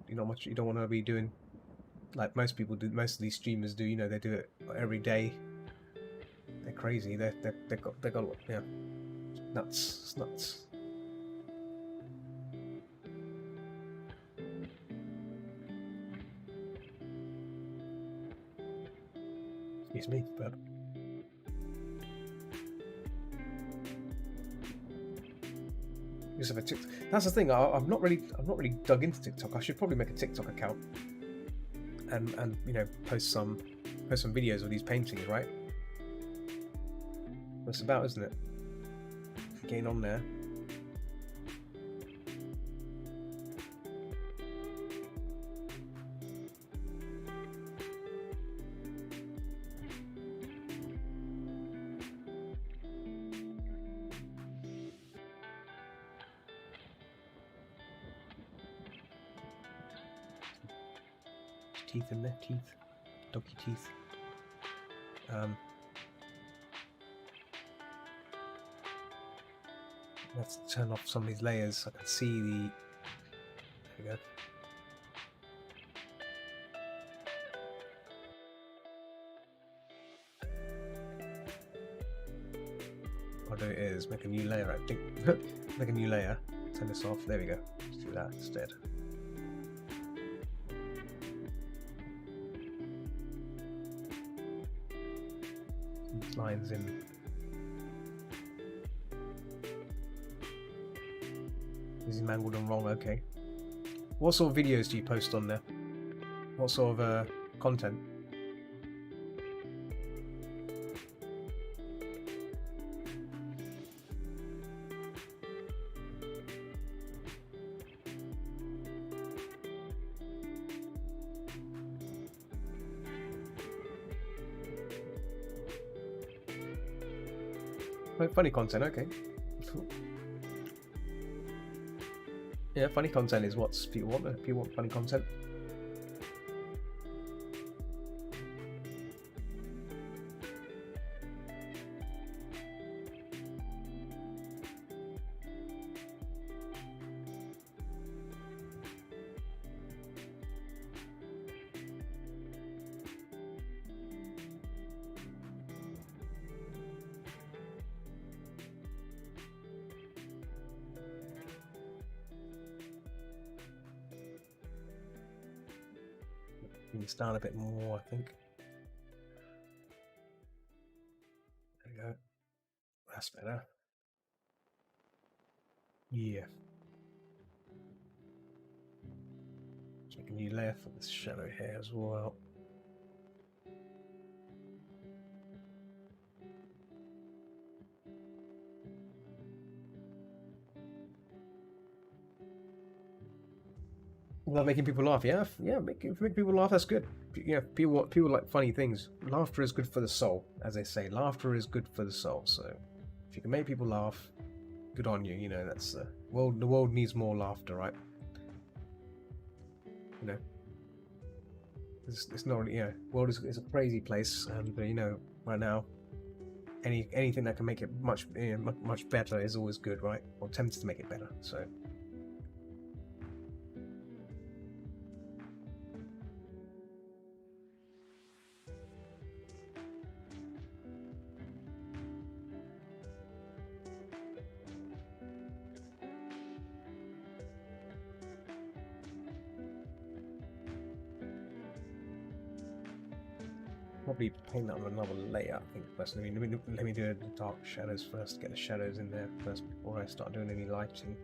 You don't want to be doing like most people do. Most of these streamers do. They do it every day. They're crazy. They got yeah, nuts. It's nuts. Excuse me, but that's the thing. I've not really dug into TikTok. I should probably make a TikTok account and post some videos of these paintings, right? That's about, isn't it? Getting on there. Teeth in there, doggy teeth. Let's turn off some of these layers so I can see the. There we go. What I'll do is make a new layer, I think. Make a new layer, turn this off. There we go. Let's do that instead. Some lines in. This is mangled and wrong, okay. What sort of videos do you post on there? What sort of content? Funny content, okay. Yeah, funny content is what people want. People want funny content. Bring this down a bit more, I think. There we go. That's better. Yeah. Let's make a new layer for this shadow here as well. Love making people laugh. Yeah, make people laugh. That's good. Yeah, people like funny things. Laughter is good for the soul, as they say. Laughter is good for the soul. So, if you can make people laugh, good on you. That's the world needs more laughter, right? It's not really. World is a crazy place, and right now, anything that can make it much better is always good, right? Or tempted to make it better. So. probably paint that on another layer, I think, first. Let me do the dark shadows first, get the shadows in there first before I start doing any lighting.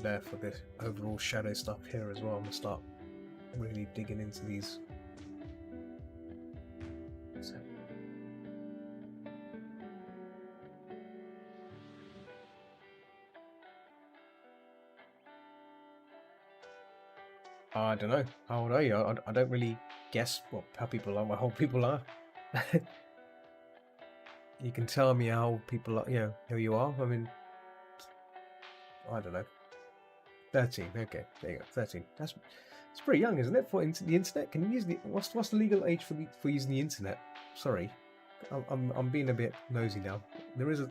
There for this overall shadow stuff here as well. I'm gonna start really digging into these. So. I don't know. How old are you? I don't really guess what how people are. How old people are. You can tell me how old people are. You know who you are. I mean, I don't know. 13. Okay, there you go. 13. It's pretty young, isn't it, for the internet? Can you use the what's the legal age for using the internet? Sorry, I'm being a bit nosy now. There is a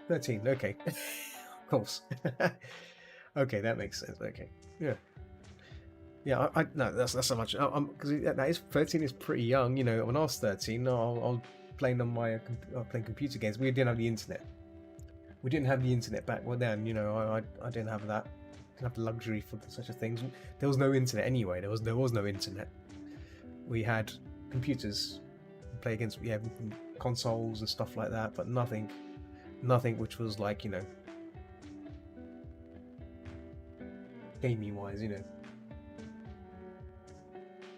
13. Okay, of course. Okay, that makes sense. Okay, yeah. I no, that's not so much. Because that is 13 is pretty young. You know, when I was 13, I was playing on my playing computer games. We didn't have the internet. We didn't have the internet back then. You know, I didn't have that. Didn't have the luxury for such a thing. There was no internet anyway. There was no internet. We had computers, play against consoles and stuff like that, but nothing which was like, you know, gaming wise, you know.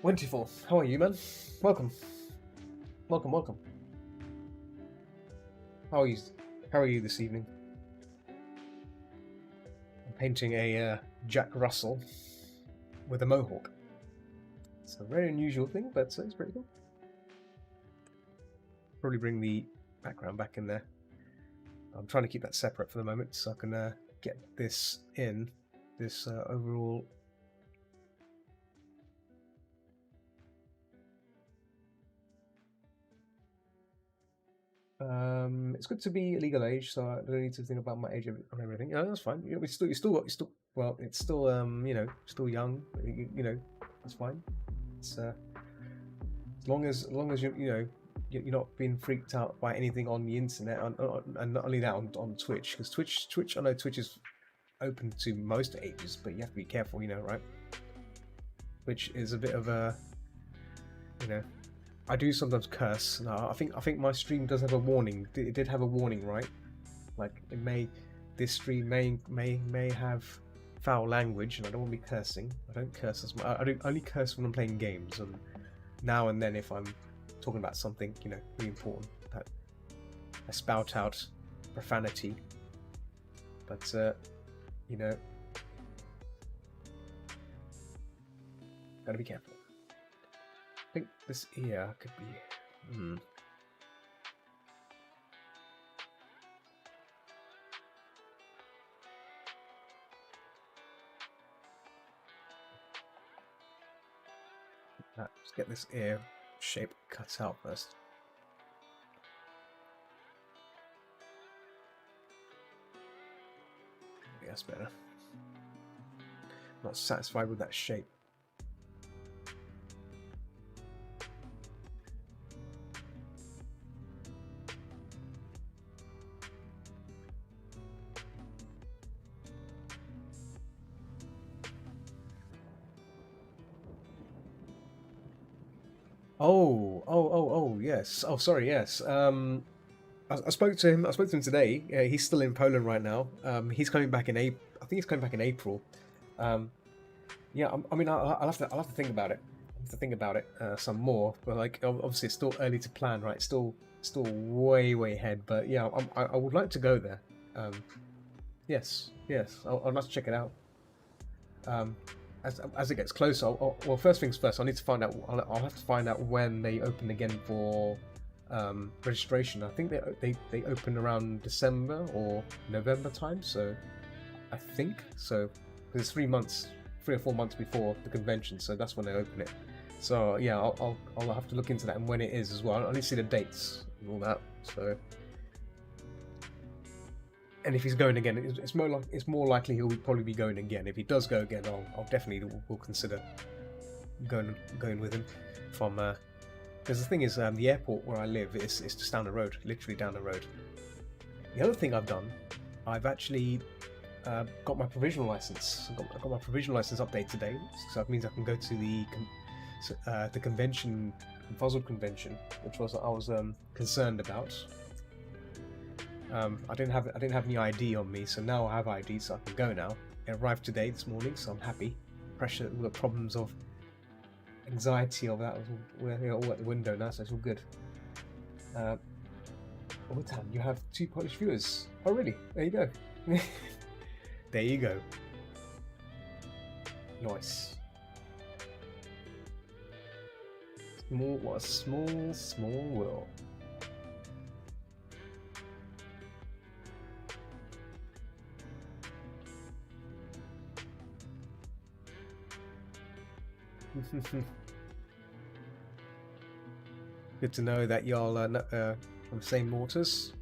24. How are you, man? Welcome. Welcome. How are you this evening? I'm painting a Jack Russell with a mohawk. It's a very unusual thing, but it's pretty cool. Probably bring the background back in there. I'm trying to keep that separate for the moment so I can get this in, this overall. It's good to be legal age, so I don't need to think about my age and everything. Yeah, that's fine. You still well, it's still you know, still young. You know, that's fine. It's as long as you know you're not being freaked out by anything on the internet, and not only that on Twitch, because Twitch, I know Twitch is open to most ages, but you have to be careful, you know, right? Which is a bit of a, you know. I do sometimes curse. No, I think my stream does have a warning. It did have a warning, right? Like this stream may have foul language, and I don't want to be cursing. I don't curse as much. I only curse when I'm playing games, and now and then if I'm talking about something, you know, really important, that I spout out profanity. But you know, gotta be careful. I think this ear could be. Let's get this ear shape cut out first. Maybe that's better. Not satisfied with that shape. Oh, yes. Oh, sorry, yes. I spoke to him. I spoke to him today. He's still in Poland right now. He's coming back in April. I think he's coming back in April. Yeah, I mean, I'll have to think about it. I'll have to think about it some more. But like, obviously, it's still early to plan, right? Still way ahead. But yeah, I would like to go there. Yes. I'll have to check it out. As it gets closer, well, first things first, I need to find out. I'll have to find out when they open again for registration. I think they open around December or November time. So I think so. It's 3 or 4 months before the convention, so that's when they open it. So yeah, I'll have to look into that and when it is as well. I need to see the dates and all that. So. And if he's going again, it's more likely he'll probably be going again. If he does go again, I'll definitely will consider going with him from. Because the thing is, the airport where I live is just down the road, literally down the road. The other thing I've done, I've actually got my provisional license. I got my provisional license update today, so that means I can go to the convention, Fuzzled convention, which was I was concerned about. I didn't have any ID on me, so now I have ID, so I can go now. It arrived today, this morning, so I'm happy. Pressure, all the problems of anxiety of that was all at the window now, so it's all good. Oh, damn, you have 2 Polish viewers. Oh, really? There you go. There you go. Nice. What a small world. Good to know that y'all are from the same waters.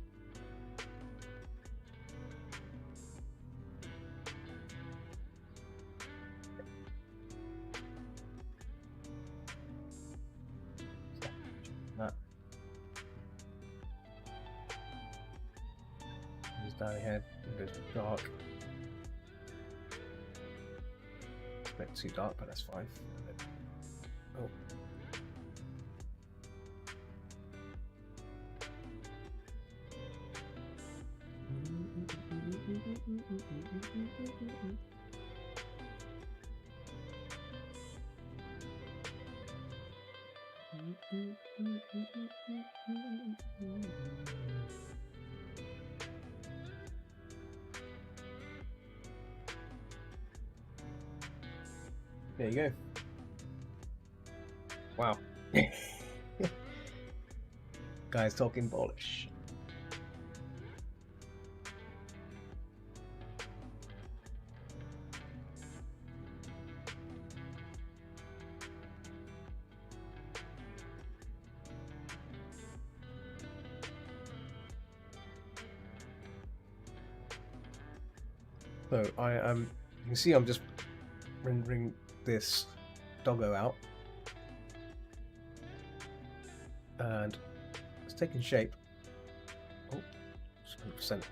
Goes down ahead, it goes dark. It's a bit too dark, but that's fine. Oh. There you go. Wow. Guys talking Polish. So you can see I'm just rendering this doggo out, and it's taking shape. Oh, 100%.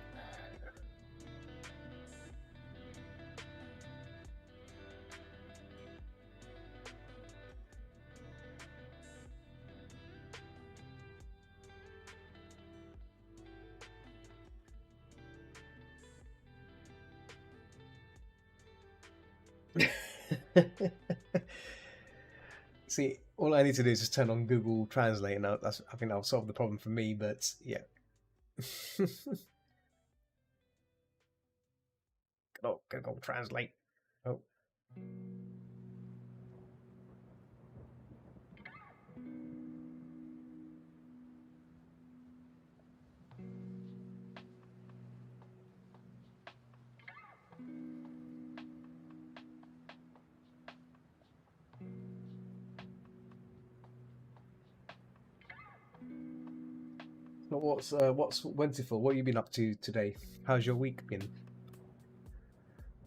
See, all I need to do is just turn on Google Translate, and I think that'll solve the problem for me. But yeah. Oh, Google Translate. Oh. What's Wentiful? What have you been up to today? How's your week been?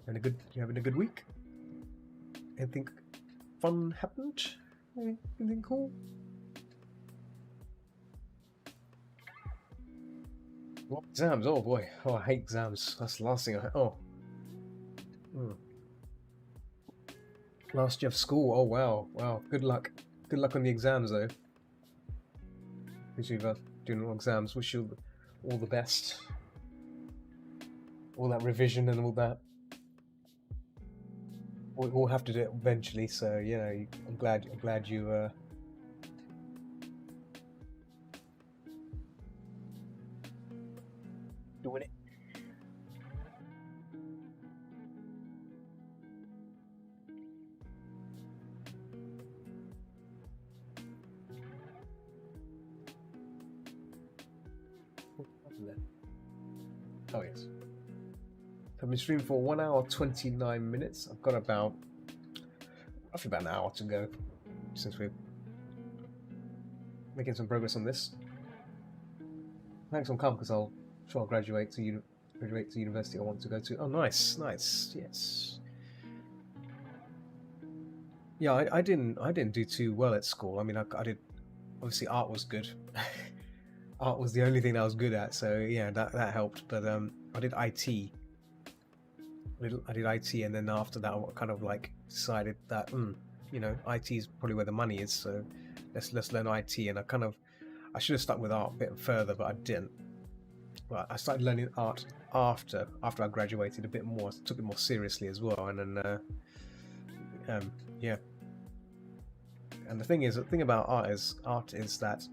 You having a good week? Anything fun happened? Anything cool? What exams? Oh boy! Oh, I hate exams. That's the last thing I. Oh. Last year of school. Oh wow! Wow. Good luck. Good luck on the exams though. Because you've doing all exams. Wish you all the best. All that revision and all that. We'll have to do it eventually. So you know, I'm glad you. Doing it. Oh yes. I've been streaming for 1 hour 29 minutes. I've got roughly about an hour to go since we're making some progress on this. Thanks on come because I'll graduate to university I want to go to. Oh, nice, yes. Yeah, I didn't do too well at school. I mean, I did obviously art was good. Art was the only thing I was good at, so yeah, that helped. But I did IT. I did IT, and then after that, I kind of like decided that IT is probably where the money is. So let's learn IT. And I should have stuck with art a bit further, but I didn't. But I started learning art after I graduated a bit more. I took it more seriously as well, and then yeah. And the thing about art is that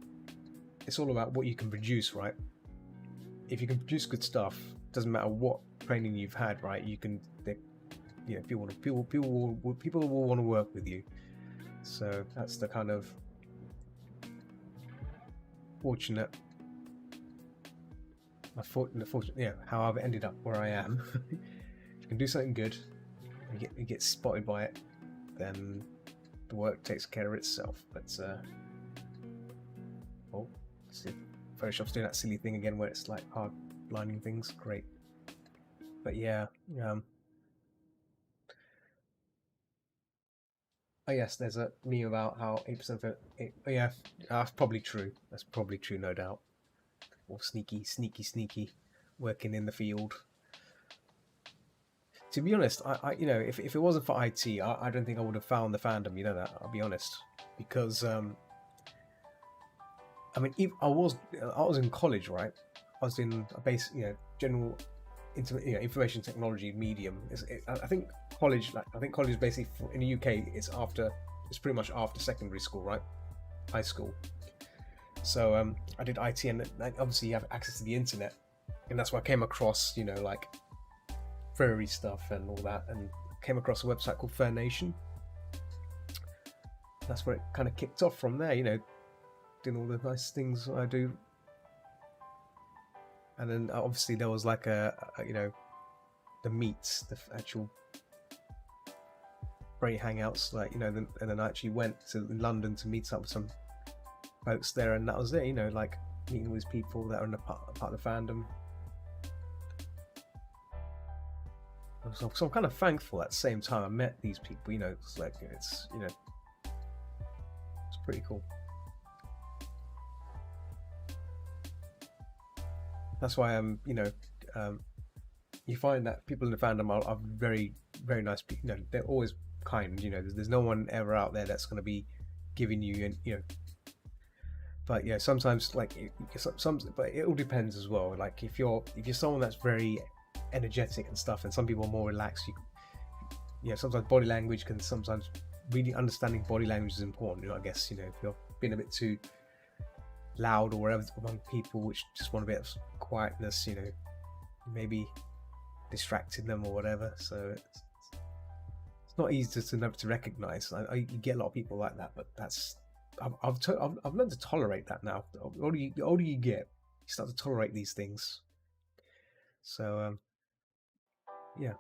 it's all about what you can produce, right? If you can produce good stuff, doesn't matter what training you've had, right? You can, people will want to work with you. So that's the kind of fortunate, how I've ended up where I am. If you can do something good, and you get spotted by it, then the work takes care of itself. But see, Photoshop's doing that silly thing again where it's like hard lining things. Great. But yeah, oh yes, there's a meme about how 8% of it. Oh yeah, that's probably true. That's probably true, no doubt. Or sneaky, working in the field. To be honest, if it wasn't for IT, I don't think I would have found the fandom. You know that. I'll be honest, because I mean, I was in college, right? I was in a base, general information technology medium. I think college, is basically in the UK. It's pretty much after secondary school, right? High school. So I did IT, and obviously you have access to the internet, and that's where I came across, like furry stuff and all that, and came across a website called Fur Nation. That's where it kind of kicked off from there, doing all the nice things I do. And then obviously there was like the meets, the actual furry hangouts, and then I actually went to London to meet up with some folks there, and that was it, like meeting all these people that are in part of the fandom. So I'm kind of thankful at the same time I met these people, it's like, it's pretty cool. That's why you find that people in the fandom are very, very nice people. They're always kind. There's no one ever out there that's going to be giving you, and But yeah, sometimes but it all depends as well. Like if you're someone that's very energetic and stuff, and some people are more relaxed. Sometimes body language can sometimes really understanding body language is important. I guess if you're being a bit too loud or whatever among people which just want a bit of quietness, maybe distracting them or whatever. So it's not easy to recognize. You get a lot of people like that, but that's I've learned to tolerate that now. The older you get, you start to tolerate these things. So yeah.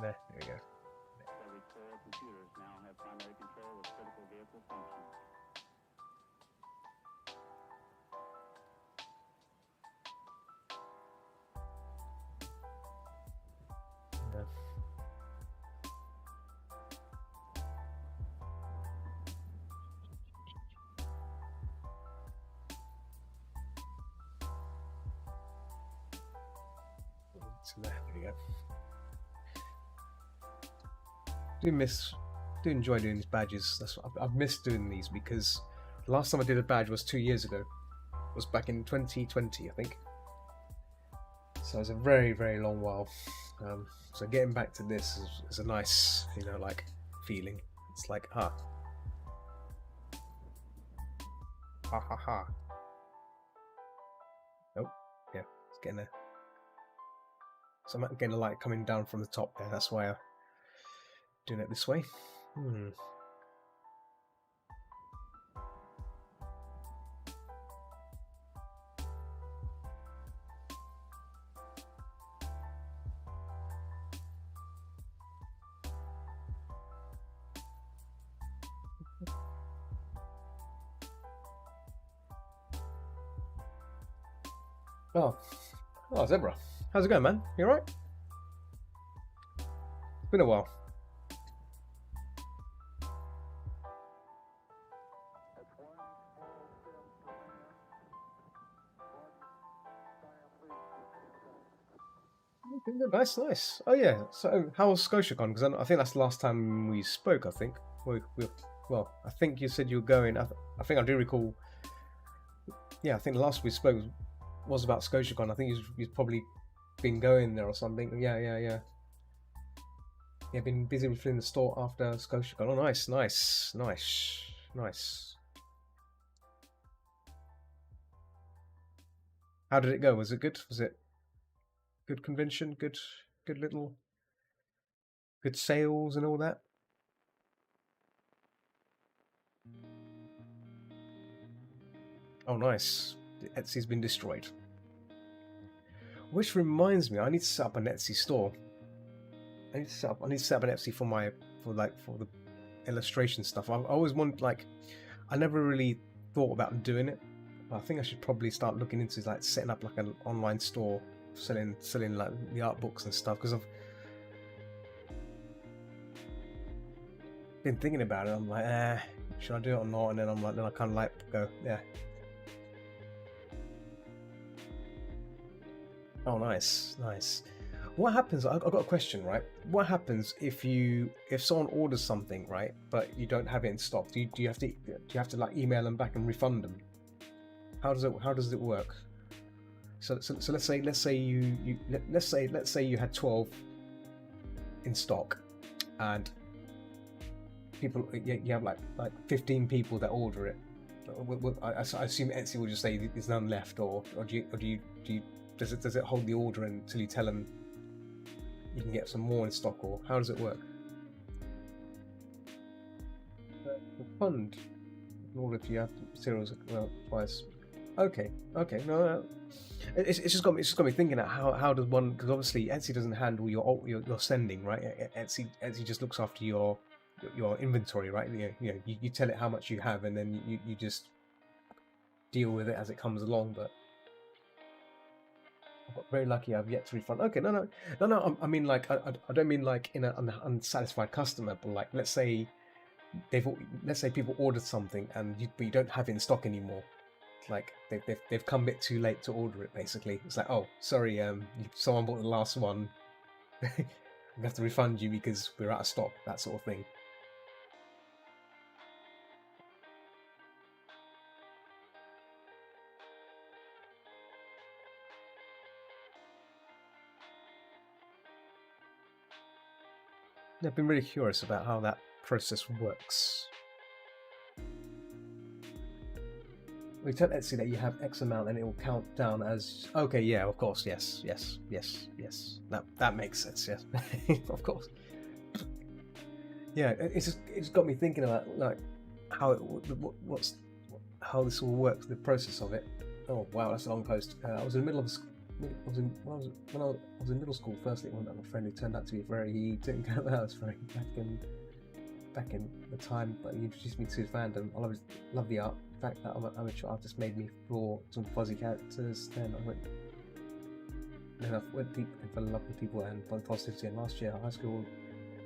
There we go. Every core computers now have primary control of critical vehicle functions. So there we go. Do enjoy doing these badges. I've missed doing these because the last time I did a badge was 2 years ago. It was back in 2020, I think. So it's a very, very long while. So getting back to this is a nice, feeling. It's like, ha ha ha. Oh, yeah, it's getting there. So I'm getting a light coming down from the top there. That's why I'm doing it this way. Oh, Zebra. How's it going, man? You alright? It's been a while. Nice, nice. Oh yeah. So how was ScotiaCon? Because I think that's the last time we spoke. I think well, I think you said you were going. I think I do recall. Yeah, I think the last we spoke was about ScotiaCon. I think you've probably been going there or something. Yeah. Yeah, been busy refilling the store after ScotiaCon. Oh, nice. How did it go? Was it good? Was it good convention? Good sales and all that? Oh, nice. Etsy's been destroyed. Which reminds me, I need to set up an Etsy store. I need to set up an Etsy for the illustration stuff. I always want, like, I never really thought about doing it, but I think I should probably start looking into like setting up like an online store selling like the art books and stuff, because I've been thinking about it. I'm like, should I do it or not? And then then I kind of like go, yeah. Oh, nice. What happens? I've got a question, right? What happens if someone orders something, right, but you don't have it in stock? Do you have to like email them back and refund them? How does it work? So let's say you had 12 in stock, and people, you have like 15 people that order it. I assume Etsy will just say there's none left, or do you does it hold the order until you tell them you can get some more in stock, or how does it work? Fund in order if you have materials twice. Okay, no. It's just got me thinking at how does one, because obviously Etsy doesn't handle your sending, right? Etsy just looks after your inventory, right? You tell it how much you have, and then you just deal with it as it comes along. But I got very lucky. I've yet to refund. Okay, no. I mean, like, I don't mean like in an unsatisfied customer, but like, let's say people ordered something and but you don't have it in stock anymore. Like they've come a bit too late to order it. Basically, it's like, oh, sorry, someone bought the last one. We have to refund you because we're out of stock. That sort of thing. I've been really curious about how that process works. We tell Etsy that you have X amount and it will count down as, okay, yeah, of course, yes. That makes sense, yes. Of course. Yeah, it's got me thinking about like how how this all works, the process of it. Oh wow, that's a long post. I was in the middle of when I was in middle school. Firstly, one of my friend who turned out to be he didn't go well. It's very back in the time, but he introduced me to his fandom. I love the art. The fact that I'm an amateur artist made me draw some fuzzy characters. Then I went deep and fell in love with people and body positivity. And last year, high school,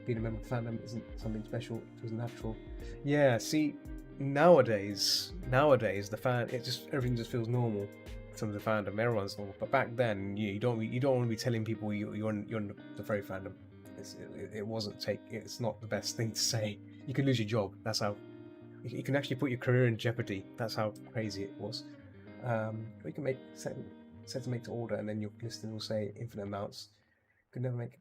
being a member of the fandom isn't something special. It was natural. Yeah. See, nowadays, everything just feels normal. Some of the fandom, everyone's normal. But back then, you don't want to be telling people you're in the very fandom. It's not the best thing to say. You could lose your job. That's how you can actually put your career in jeopardy. That's how crazy it was. You can set to make to order, and then your listing will say infinite amounts. Could never make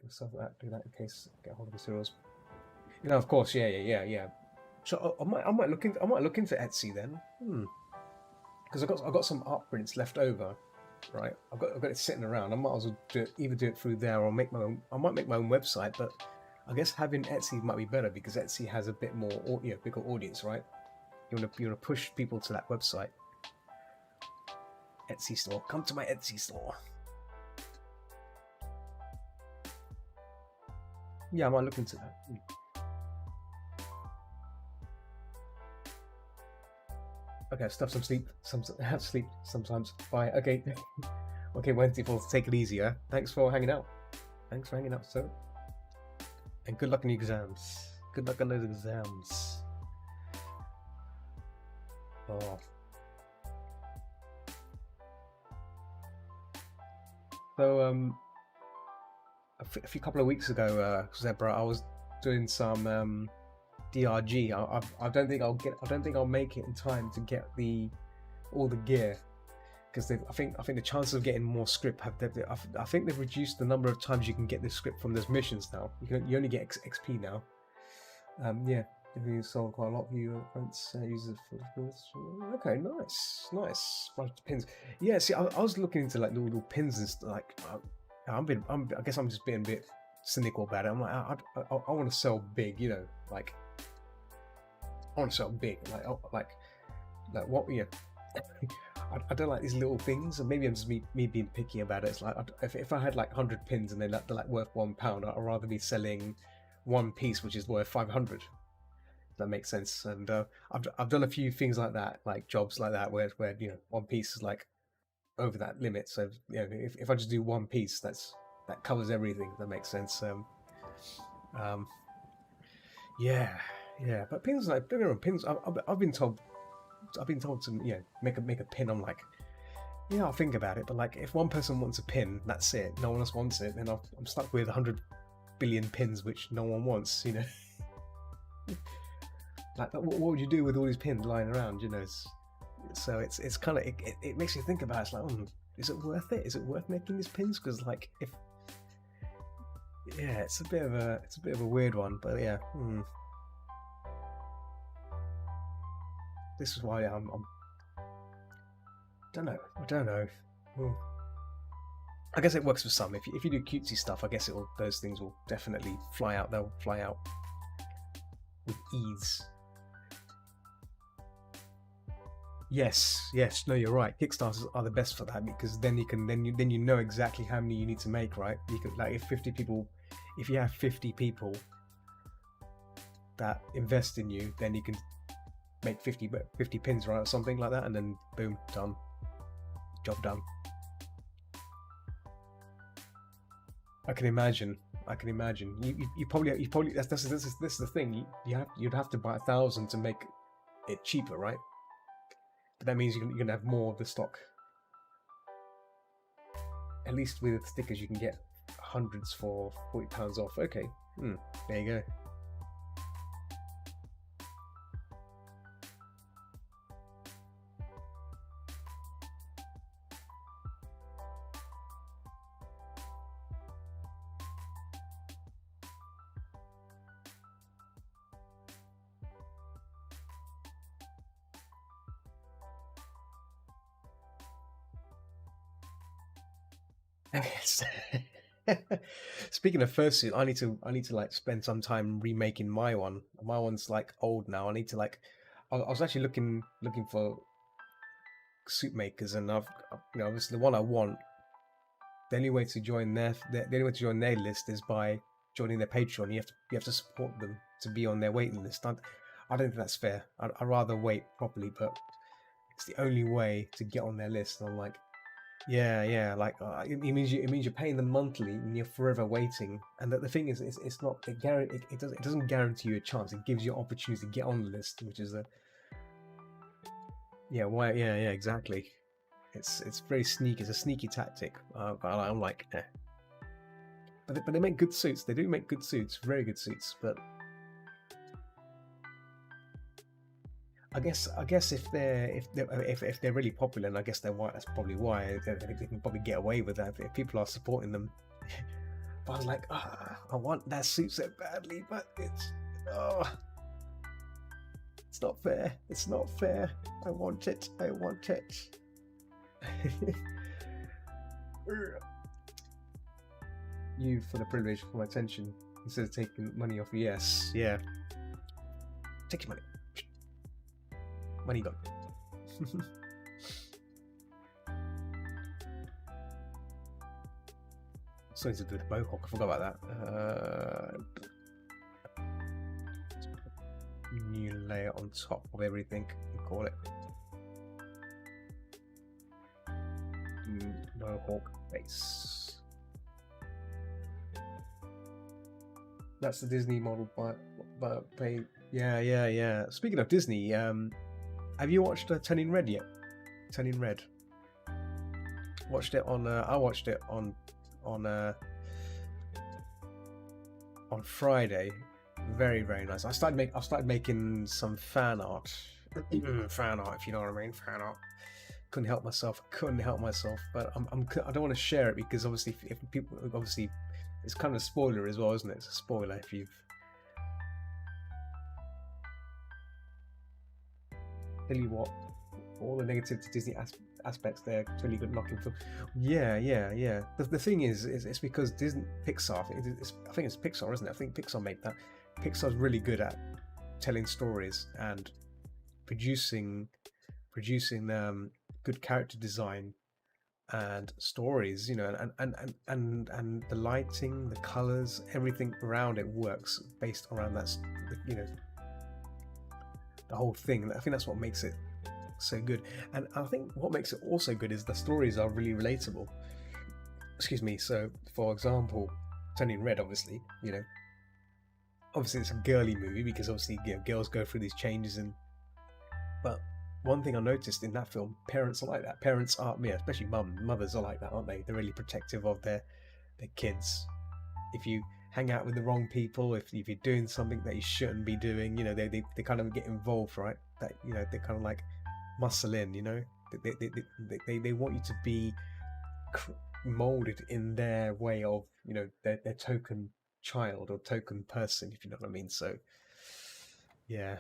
myself do that in case I get hold of materials. Of course, yeah. So I might look into Etsy then. Because I got some art prints left over. Right, I've got it sitting around. I might as well either do it through there or make my own. I might make my own website, but I guess having Etsy might be better because Etsy has a bit more, bigger audience, right? You want to push people to that website. Etsy store, come to my Etsy store. Yeah, I might look into that. Okay, stuff some sleep. Have sleep sometimes. Bye. Okay. Okay, Wednesday Falls, take it easy, yeah? Thanks for hanging out. Thanks for hanging out, sir. And good luck in the exams. Good luck on those exams. Oh. So, a few couple of weeks ago, Zebra, I was doing some DRG. I don't think I'll make it in time to get all the gear, because I think the chances of getting more script I think they've reduced the number of times you can get the script from those missions now. You only get XP now. Yeah, we sold quite a lot of you friends users for. Okay, nice. Bunch of pins. Yeah, see, I was looking into like the little pins and like. I guess I'm just being a bit cynical about it. I'm like, I want to sell big, you know, like I want to sell big, like what, you know. I don't like these little things, and maybe I'm just me being picky about it. It's like if I had like 100 pins and they're like worth £1, I'd rather be selling one piece which is worth 500. That makes sense. And I've done a few things like that, like jobs like that, where you know one piece is like over that limit. So you know, if I just do one piece, that covers everything. That makes sense. Yeah. But pins, like pins, I've been told to, you know, make a pin. I'm like, yeah, I'll think about it. But like, if one person wants a pin, that's it. No one else wants it, then I'm stuck with 100 billion pins which no one wants. You know. Like, what would you do with all these pins lying around? You know. So it's kind of it makes you think about it. It's like, is it worth it? Is it worth making these pins? Because like, it's a bit of a weird one. But yeah, this is why I'm don't know. I guess it works for some. If you do cutesy stuff, I guess those things will definitely fly out. They'll fly out with ease. Yes. No, you're right. Kickstarters are the best for that, because then you know exactly how many you need to make, right? You can, like, if you have 50 people that invest in you, then you can make 50 pins, right, or something like that, and then boom, done. Job done. I can imagine. You probably this is the thing. You'd have to buy 1,000 to make it cheaper, right? But that means you're gonna have more of the stock. At least with stickers, you can get hundreds for £40 off. Okay, there you go. Speaking of fursuit, I need to like spend some time remaking my one. My one's like old now. I need to like. I was actually looking for suit makers, and I've you know, obviously the one I want. The only way to join their list is by joining their Patreon. You have to support them to be on their waiting list. I don't think that's fair. I'd rather wait properly, but it's the only way to get on their list. And I'm like, yeah, like it means you're paying them monthly and you're forever waiting. And the thing is, it's not it doesn't guarantee you a chance. It gives you an opportunity to get on the list, which is exactly. It's very sneaky. It's a sneaky tactic. But I'm like, eh. But they make good suits. They do make good suits, very good suits. But I guess if they're really popular, and I guess that's probably why they can probably get away with that if people are supporting them. But I was like, I want that suit so badly, but it's not fair. It's not fair. I want it. You for the privilege, for my attention, instead of taking money off. Yes, yeah. Take your money. Money gone. Something to do with the Mohawk. I forgot about that. New layer on top of everything. You call it. Mohawk face. That's the Disney model, but yeah. Speaking of Disney, have you watched Turning Red yet? Turning Red. Watched it on. I watched it on Friday. Very nice. I started making some fan art. Fan art, if you know what I mean. Fan art. Couldn't help myself. But I don't want to share it because obviously, if people obviously, it's kind of a spoiler as well, isn't it? It's a spoiler if you've. Tell you what, all the negative to Disney aspects there, it's really good knocking film. Yeah. The thing is it's because Disney Pixar. I think it's Pixar, isn't it? I think Pixar made that. Pixar's really good at telling stories and producing good character design and stories, you know, and the lighting, the colors, everything around it works based around that, you know, the whole thing. And I think that's what makes it so good. And I think what makes it also good is the stories are really relatable. Excuse me. So, for example, Turning Red, obviously, you know, obviously it's a girly movie because obviously, you know, girls go through these changes, but one thing I noticed in that film, parents are like that. Parents are, yeah, especially mothers are like that, aren't they? They're really protective of their kids. If you hang out with the wrong people, if you're doing something that you shouldn't be doing, you know, they kind of get involved, right? That, you know, they kind of like muscle in, you know. They want you to be molded in their way of, you know, their token child or token person, if you know what I mean. So, yeah.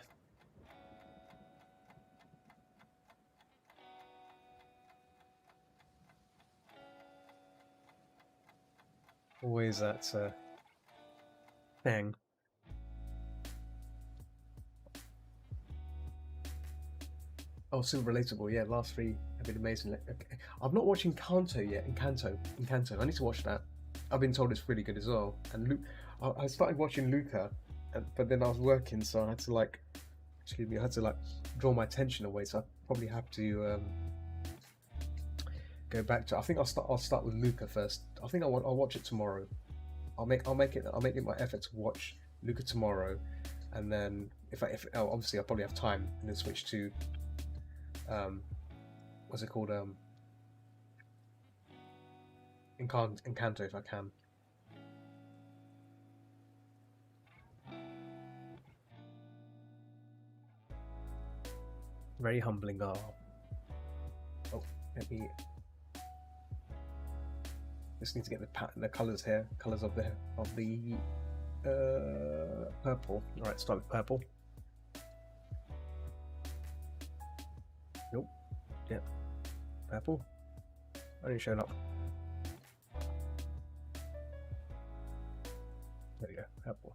Always that thing. Oh, super relatable. Yeah, last three have been amazing. Okay. I'm not watching Kanto yet. Encanto. I need to watch that. I've been told it's really good as well. And I started watching Luca, but then I was working, so I had to like, excuse me, I had to like draw my attention away. So I probably have to go back to. I think I'll start with Luca first. I think I'll watch it tomorrow. I'll make it my effort to watch Luca tomorrow, and then if obviously I'll probably have time, and then switch to what's it called? Encanto if I can. Very humbling. Oh, let me. Just need to get the colors here. Colors of the purple. All right, start with purple. Nope. Yep. Purple. Only showing up. There we go. Purple.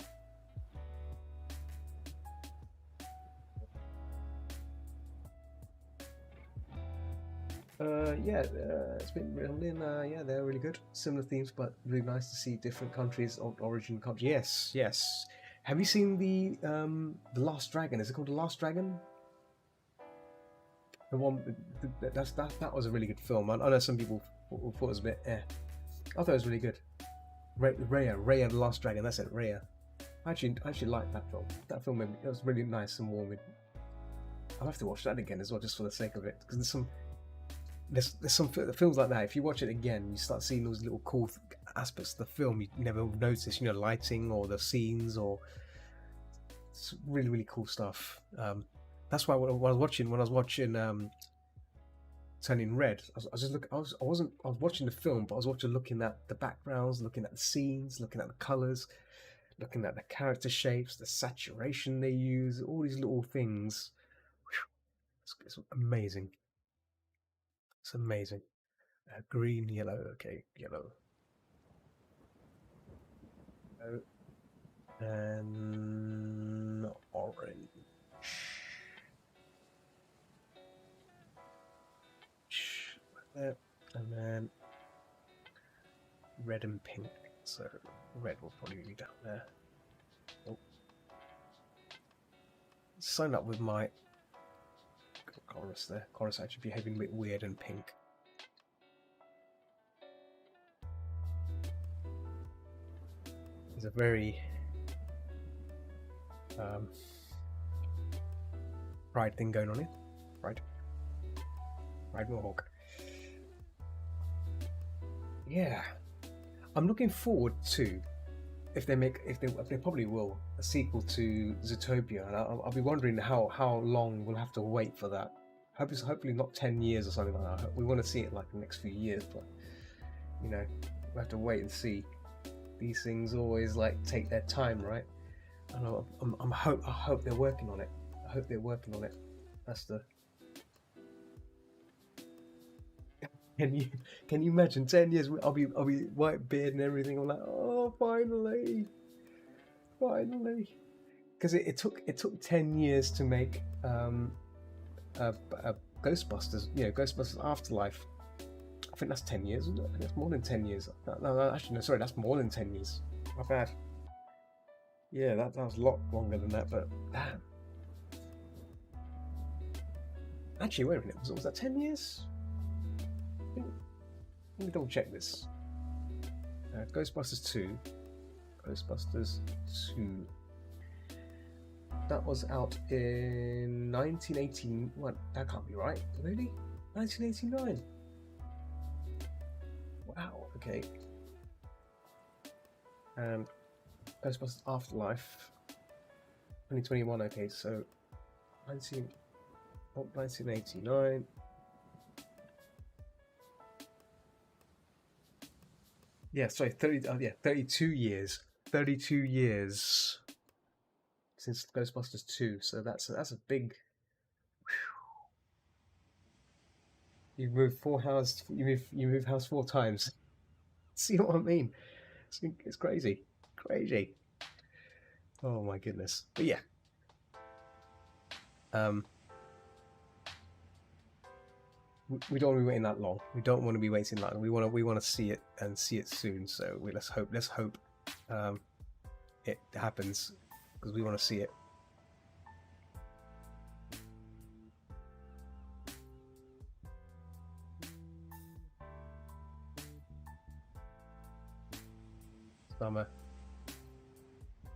It's been really, yeah, they're really good. Similar themes, but really nice to see different countries of origin. Yes. Have you seen the Last Dragon? Is it called The Last Dragon? The one that was a really good film. I know some people thought it was a bit I thought it was really good. Raya, The Last Dragon. That's it, Raya. I actually liked that film. That film, it was really nice and warm. I'll have to watch that again as well, just for the sake of it, because there's some films like that. If you watch it again, you start seeing those little cool aspects of the film you never noticed. You know, lighting or the scenes, or it's really cool stuff. That's why when I was watching Turning Red, I was watching the film, but I was looking at the backgrounds, looking at the scenes, looking at the colors, looking at the character shapes, the saturation they use, all these little things. It's amazing. It's amazing. Green, yellow. Okay, yellow. And orange. There. And then red and pink. So red will probably be down there. Oh. Sign up with my chorus there. Chorus actually behaving a bit weird and pink. there's a very pride thing going on here. Pride Mohawk. Yeah, I'm looking forward to if they probably will, a sequel to Zootopia, and I'll be wondering how long we'll have to wait for that. Hopefully not 10 years or something like that. We want to see it like the next few years, but you know, we have to wait and see. These things always like take their time, right? And I hope they're working on it. I hope they're working on it. That's the. Can you imagine 10 years? I'll be white beard and everything. I'm like, oh, finally, because it took 10 years to make Ghostbusters. You know, Ghostbusters Afterlife. I think that's 10 years, isn't it? I think that's more than 10 years. No, actually, no, sorry, that's more than 10 years. My bad. Yeah, that was a lot longer than that, but damn. Actually, wait a minute, was that 10 years? Let me double check this. Ghostbusters 2. That was out in 1918. What? That can't be right. Really? 1989. Wow. Okay. And Ghostbusters Afterlife. 2021. Okay, so 1989. Yeah, sorry, 32 years. 32 years since Ghostbusters 2. So that's a big. Whew. You move 4 houses. You move house 4 times. See what I mean? It's crazy. Oh my goodness. But yeah. We don't want to be waiting that long. We don't want to be waiting that long. We want to see it and see it soon. So let's hope it happens, because we want to see it. Summer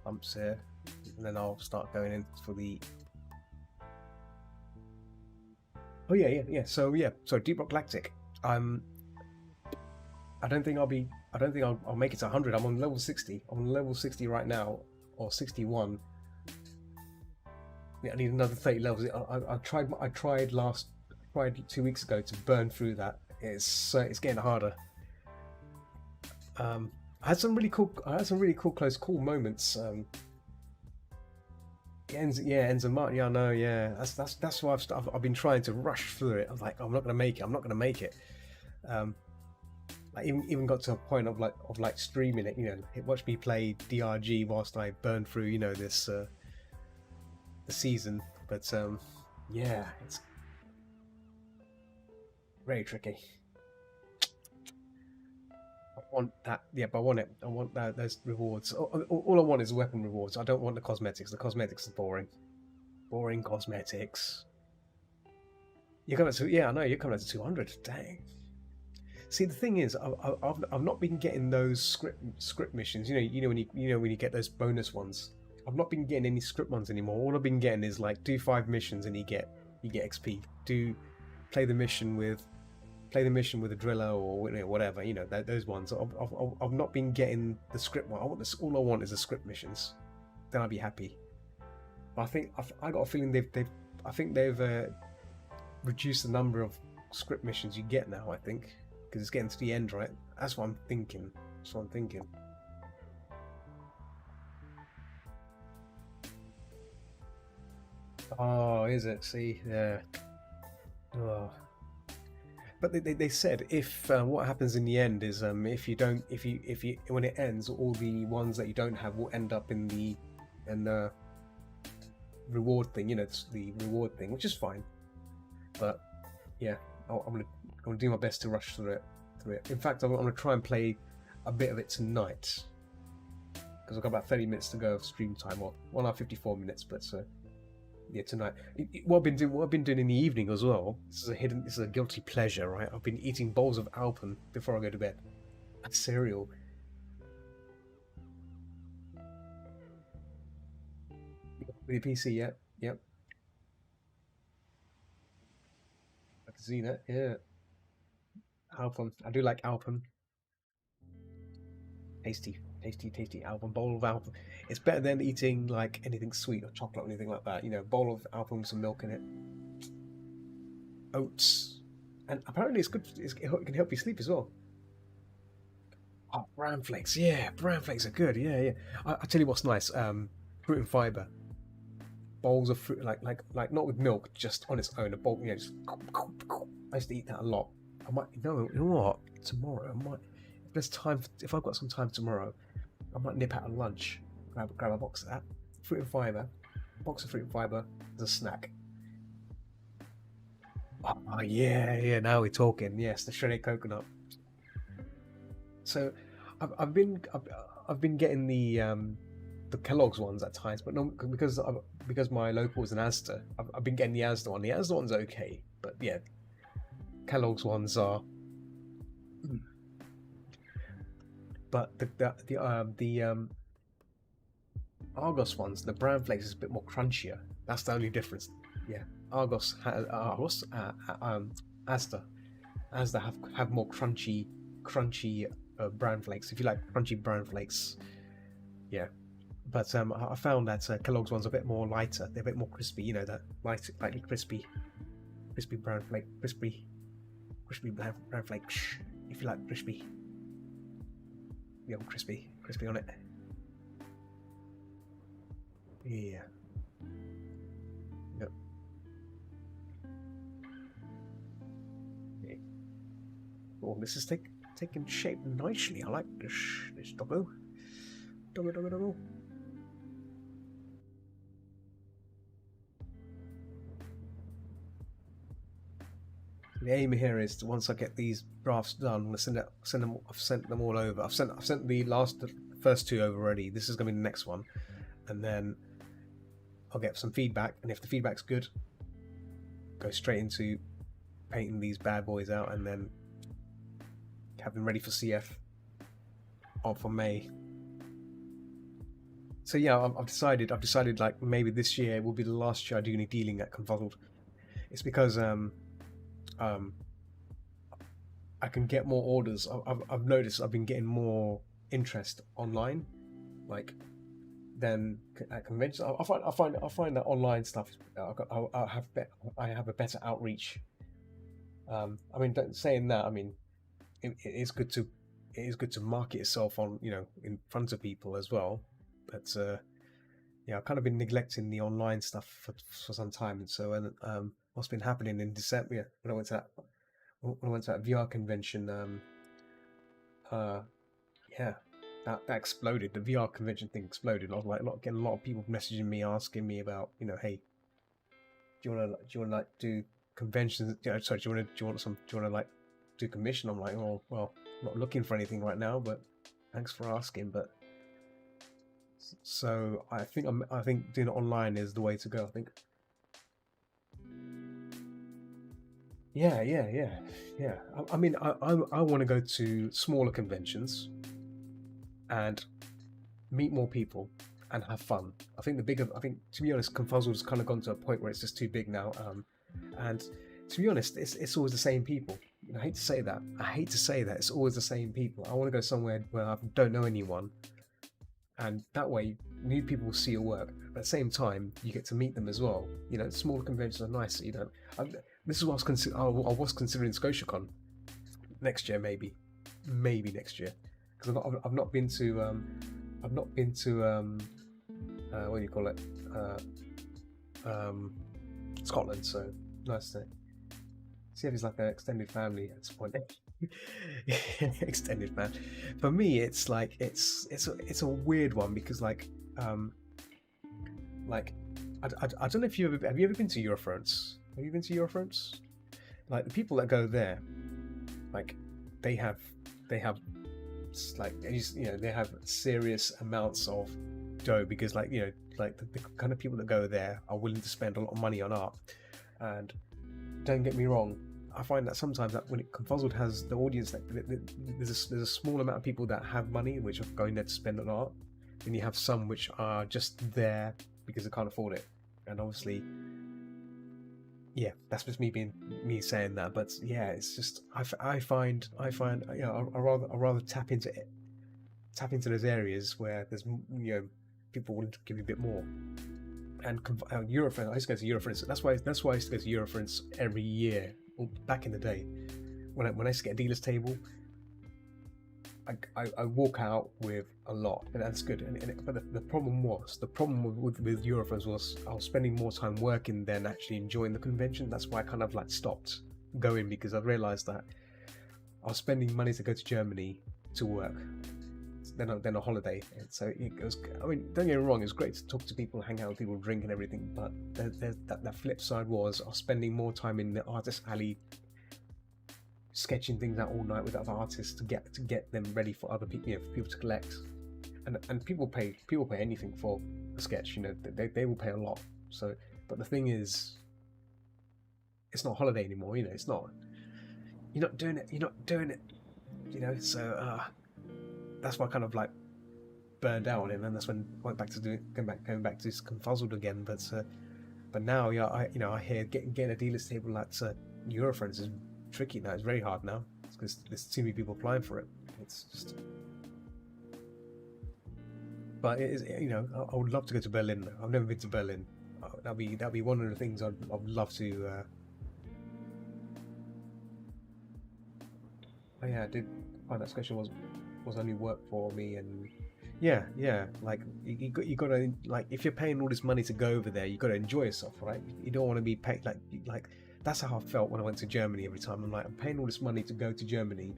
bumps here, and then I'll start going in for the. Oh yeah. So Deep Rock Galactic. I don't think I'll make it to 100. I'm on level 60. I'm on level 60 right now, or 61. Yeah, I need another 30 levels. I tried 2 weeks ago to burn through that. It's getting harder. I had some really cool close call moments. Ends of March. Yeah, I know. Yeah, that's why I've been trying to rush through it. I was like, I'm not gonna make it. I even got to a point of streaming it. You know, watch me play DRG whilst I burn through. You know, this the season. But yeah, it's very tricky. I want that. Yeah, but I want it. I want those rewards. All I want is weapon rewards. I don't want the cosmetics. The cosmetics is boring. Boring cosmetics. You're coming to I know you're coming to 200. Dang. See, the thing is, I've not been getting those script missions. You know when you get those bonus ones. I've not been getting any script ones anymore. All I've been getting is like do 5 missions and you get XP. Play the mission with a driller or whatever. You know those ones. I've not been getting the script one. All I want is the script missions. Then I'll be happy. But I think I got a feeling they've reduced the number of script missions you get now. I think. Because it's getting to the end, right? That's what I'm thinking. Oh, is it? See, yeah. Oh. But they said if what happens in the end is when it ends, all the ones that you don't have will end up in the reward thing. You know, it's the reward thing, which is fine. But yeah, I'm gonna do my best to rush through it. In fact, I'm gonna try and play a bit of it tonight, because I've got about 30 minutes to go of stream time, or 1 hour 54 minutes. But yeah, tonight. What I've been doing in the evening as well. This is a guilty pleasure, right? I've been eating bowls of Alpen before I go to bed. That's cereal. With your PC, yep, yep. I can see that, yeah. Alpen. I do like Alpen. Tasty, tasty, tasty Alpen. Bowl of Alpen. It's better than eating like anything sweet or chocolate or anything like that. You know, bowl of Alpen with some milk in it. Oats. And apparently it's good, it can help you sleep as well. Oh, bran flakes. Yeah, bran flakes are good. Yeah, yeah. I tell you what's nice. Fruit and fiber. Bowls of fruit, like not with milk, just on its own. A bowl, you know, just. I used to eat that a lot. I might, you know what? Tomorrow, I might. If there's time, if I've got some time tomorrow, I might nip out at lunch, grab a box of that. Fruit and fiber, box of fruit and fiber as a snack. Oh yeah, yeah. Now we're talking. Yes, the shredded coconut. So, I've been getting the Kellogg's ones at times, but no, because my local is an Asda. I've been getting the Asda one. The Asda one's okay, but yeah, Kellogg's ones are. Mm. But the Argos ones, the bran flakes is a bit more crunchier. That's the only difference. Yeah, Asda, Asda have more crunchy bran flakes. If you like crunchy bran flakes, yeah. But I found that Kellogg's ones are a bit more lighter. They're a bit more crispy. You know that light, lightly crispy bran flake, crispy bran flake. If you like crispy, yeah, crispy on it. Yeah. Yep. Okay. Oh, this is taking shape nicely. I like this doggo. Doggo. The aim here is to, once I get these drafts done, I'm gonna send them. I've sent them all over. I've sent the first two over already. This is gonna be the next one, and then I'll get some feedback. And if the feedback's good, go straight into painting these bad boys out, and then have them ready for CF or for May. So yeah, I've decided like maybe this year will be the last year I do any dealing at Confuzzled. It's because I can get more orders. I've noticed I've been getting more interest online, like than at conventions. I find that online stuff. I have a better outreach. I mean, saying that, I mean, it is good to market yourself on, you know, in front of people as well. But yeah, I've kind of been neglecting the online stuff for some time, and so what's been happening in December, yeah, when I went to that VR convention, yeah, that exploded. The VR convention thing exploded. I was like, getting a lot of people messaging me, asking me about, you know, hey, do you want to like do conventions? You know, sorry, do you want to like do commission? I'm like, oh well, I'm not looking for anything right now, but thanks for asking. But so I think doing it online is the way to go. I think. Yeah. I mean, I want to go to smaller conventions and meet more people and have fun. I think to be honest, Confuzzled has kind of gone to a point where it's just too big now. And to be honest, it's always the same people. I hate to say that. It's always the same people. I want to go somewhere where I don't know anyone, and that way new people will see your work. At the same time, you get to meet them as well. You know, smaller conventions are nice. You know, this is what I was considering ScotiaCon next year, maybe next year, because I've not been to what do you call it, Scotland. So nice to see if it's like an extended family at this point. Extended man. For me, it's like it's a weird one because like I don't know if have you ever been to Eurofronts? Have you been to Eurofronts? Like the people that go there, like they have like, you know, they have serious amounts of dough because, like, you know, like the kind of people that go there are willing to spend a lot of money on art. And don't get me wrong, I find that sometimes that when Confuzzled has the audience, that there's a small amount of people that have money which are going there to spend on art, and you have some which are just there because I can't afford it. And obviously, yeah, that's just me saying that. But yeah, it's just I find you know I rather tap into those areas where there's people willing to give you a bit more. And Eurofence, I used to go to Eurofence. That's why I used to go to Eurofence every year. Back in the day, when I used to get a dealer's table, I walk out with a lot, and that's good. But the problem with Eurofence was I was spending more time working than actually enjoying the convention. That's why I kind of like stopped going, because I realised that I was spending money to go to Germany to work, then a holiday. And so it was. I mean, don't get me wrong, it was great to talk to people, hang out with people, drink and everything. But that flip side was I was spending more time in the artist alley, sketching things out all night with other artists to get them ready for other people, for people to collect. And people pay anything for a sketch. They will pay a lot. So, but the thing is, it's not a holiday anymore. It's not. You're not doing it. So that's why I kind of like burned out, and then that's when I went back to going back to Confuzzled again. But now, I hear getting a dealer's table at Eurofence is tricky now. It's very hard now because there's too many people applying for it. It's just. But it is, I would love to go to Berlin. I've never been to Berlin. That'll be one of the things I'd love to. Oh yeah, I did find that sketch was only work for me, and yeah, like you got to, like, if you're paying all this money to go over there, you got to enjoy yourself, right? You don't want to be paid like that's how I felt when I went to Germany every time. I'm like, I'm paying all this money to go to Germany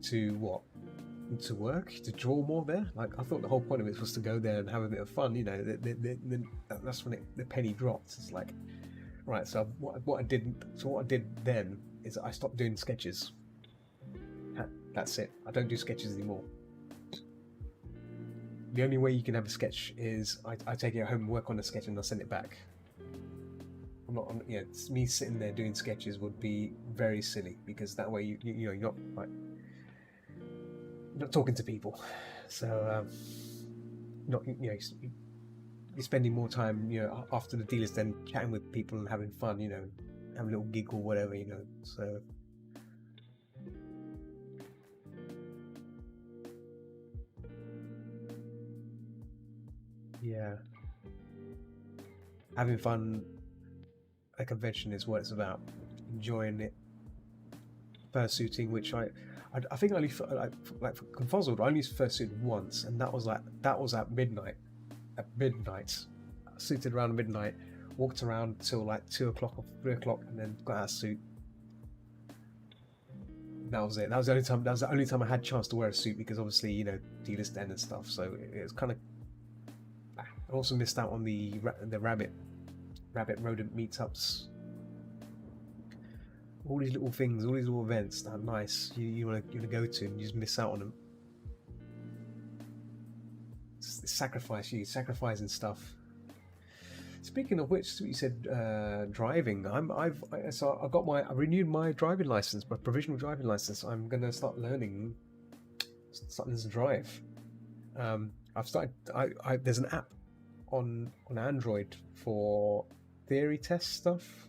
to what? To work, to draw more there. Like, I thought the whole point of it was to go there and have a bit of fun. That's when the penny dropped. It's like, right. So what I did then is I stopped doing sketches. That's it. I don't do sketches anymore. The only way you can have a sketch is I take it home, work on a sketch, and I send it back. I'm not. Me sitting there doing sketches would be very silly, because that way you're not like. Not talking to people, so you're spending more time after the dealers, then chatting with people and having fun, having a little giggle, whatever, so yeah, having fun at a convention is what it's about. Enjoying it, fursuiting, which I think I only for Confuzzled, I only fursuited once, and that was at midnight. At midnight, suited around midnight, walked around till like 2 o'clock or 3 o'clock, and then got out of suit. That was it. That was the only time I had a chance to wear a suit, because obviously dealer's den and stuff. So it was kind of. I also missed out on the rabbit rodent meetups. All these little things, all these little events that are nice, you want to go to, and you just miss out on them. It's sacrificing stuff. Speaking of which, you said driving. I renewed my driving license, my provisional driving license. I'm gonna start learning to drive. I've started. There's an app on Android for theory test stuff.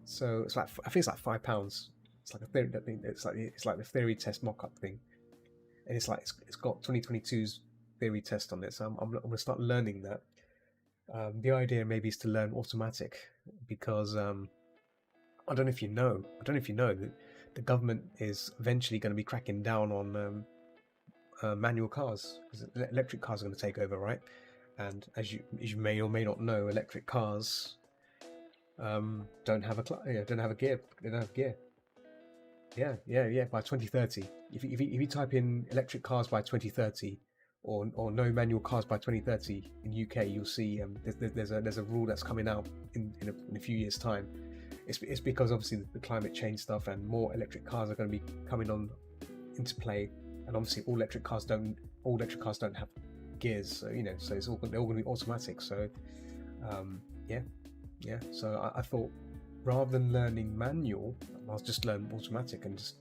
So it's like, I think it's like £5. It's like a theory thing. It's like the theory test mock-up thing, and it's got 2022's theory test on it. So I'm gonna start learning that. The idea maybe is to learn automatic, because I don't know if you know that the government is eventually going to be cracking down on manual cars, because electric cars are going to take over, right? And as you may or may not know, electric cars don't have a gear. They don't have gear. Yeah. By 2030, if you type in electric cars by 2030, or no manual cars by 2030 in UK, you'll see there's a rule that's coming out in a few years' time. It's because obviously the climate change stuff, and more electric cars are going to be coming on into play, and obviously all electric cars don't have gears, so so they're all going to be automatic. So yeah. So I thought, rather than learning manual, I'll just learn automatic, and just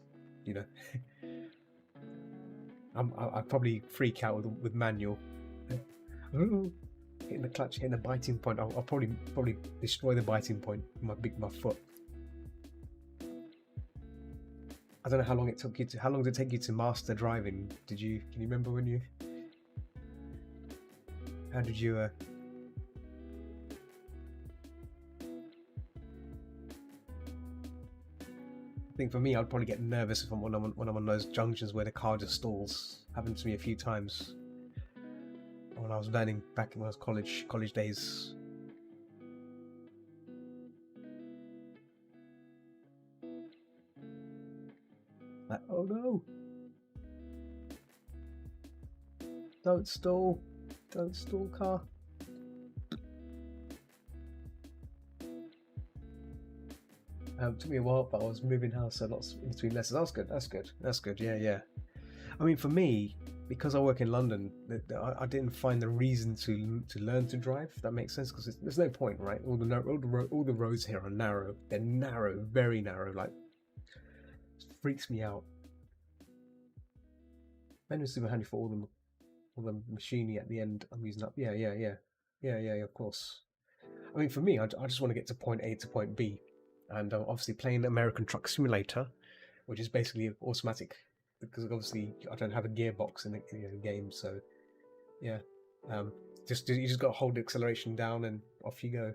I'd probably freak out with manual. hitting the clutch, hitting the biting point. I'll probably destroy the biting point with my foot. I don't know how long it took you to. How long did it take you to master driving? Can you remember when you? How did you? I think for me, I'd probably get nervous when I'm on those junctions where the car just stalls. Happened to me a few times when I was learning back when I was college days. Like, oh no! Don't stall! Don't stall, car! It took me a while, but I was moving house, so lots in between lessons. That's good. Yeah. I mean, for me, because I work in London, I didn't find the reason to learn to drive. If that makes sense, because there's no point, right? All the roads here are narrow. They're narrow, very narrow. Like, it freaks me out. Manual's super handy for all the machinery at the end. I'm using up. Yeah. Of course. I mean, for me, I just want to get to point A to point B. And I'm obviously playing American Truck Simulator, which is basically automatic, because obviously I don't have a gearbox in the game. So yeah, you just got to hold the acceleration down and off you go.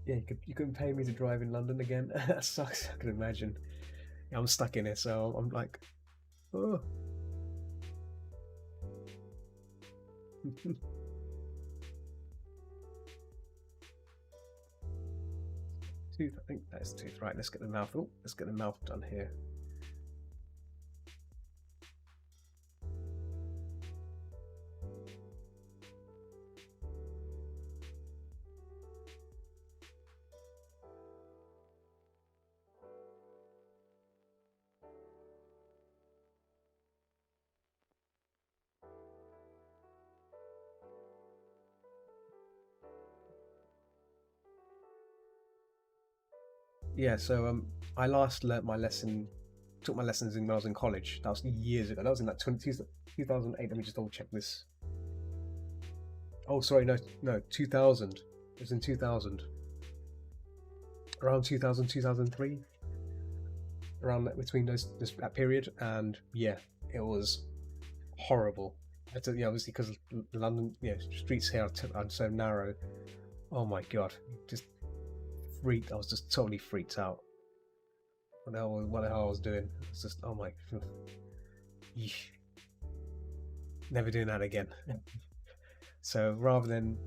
Yeah, you couldn't pay me to drive in London again. That sucks. I can imagine. Yeah, I'm stuck in it, so I'm like, oh. Tooth, I think that's tooth. Right, let's get the mouth. Oh, let's get the mouth done here. Yeah, so I last learnt my lesson, took my lessons when I was in college. That was years ago. That was in like 2008. Let me just double check this. Oh, sorry, no, 2000. It was in 2000. Around 2000, 2003. Around between that period, and yeah, it was horrible. Obviously because London, streets here are so narrow. Oh my god, just freaked. I was just totally freaked out. What the hell I was doing? It's just, oh my, yeesh. Never doing that again. So rather than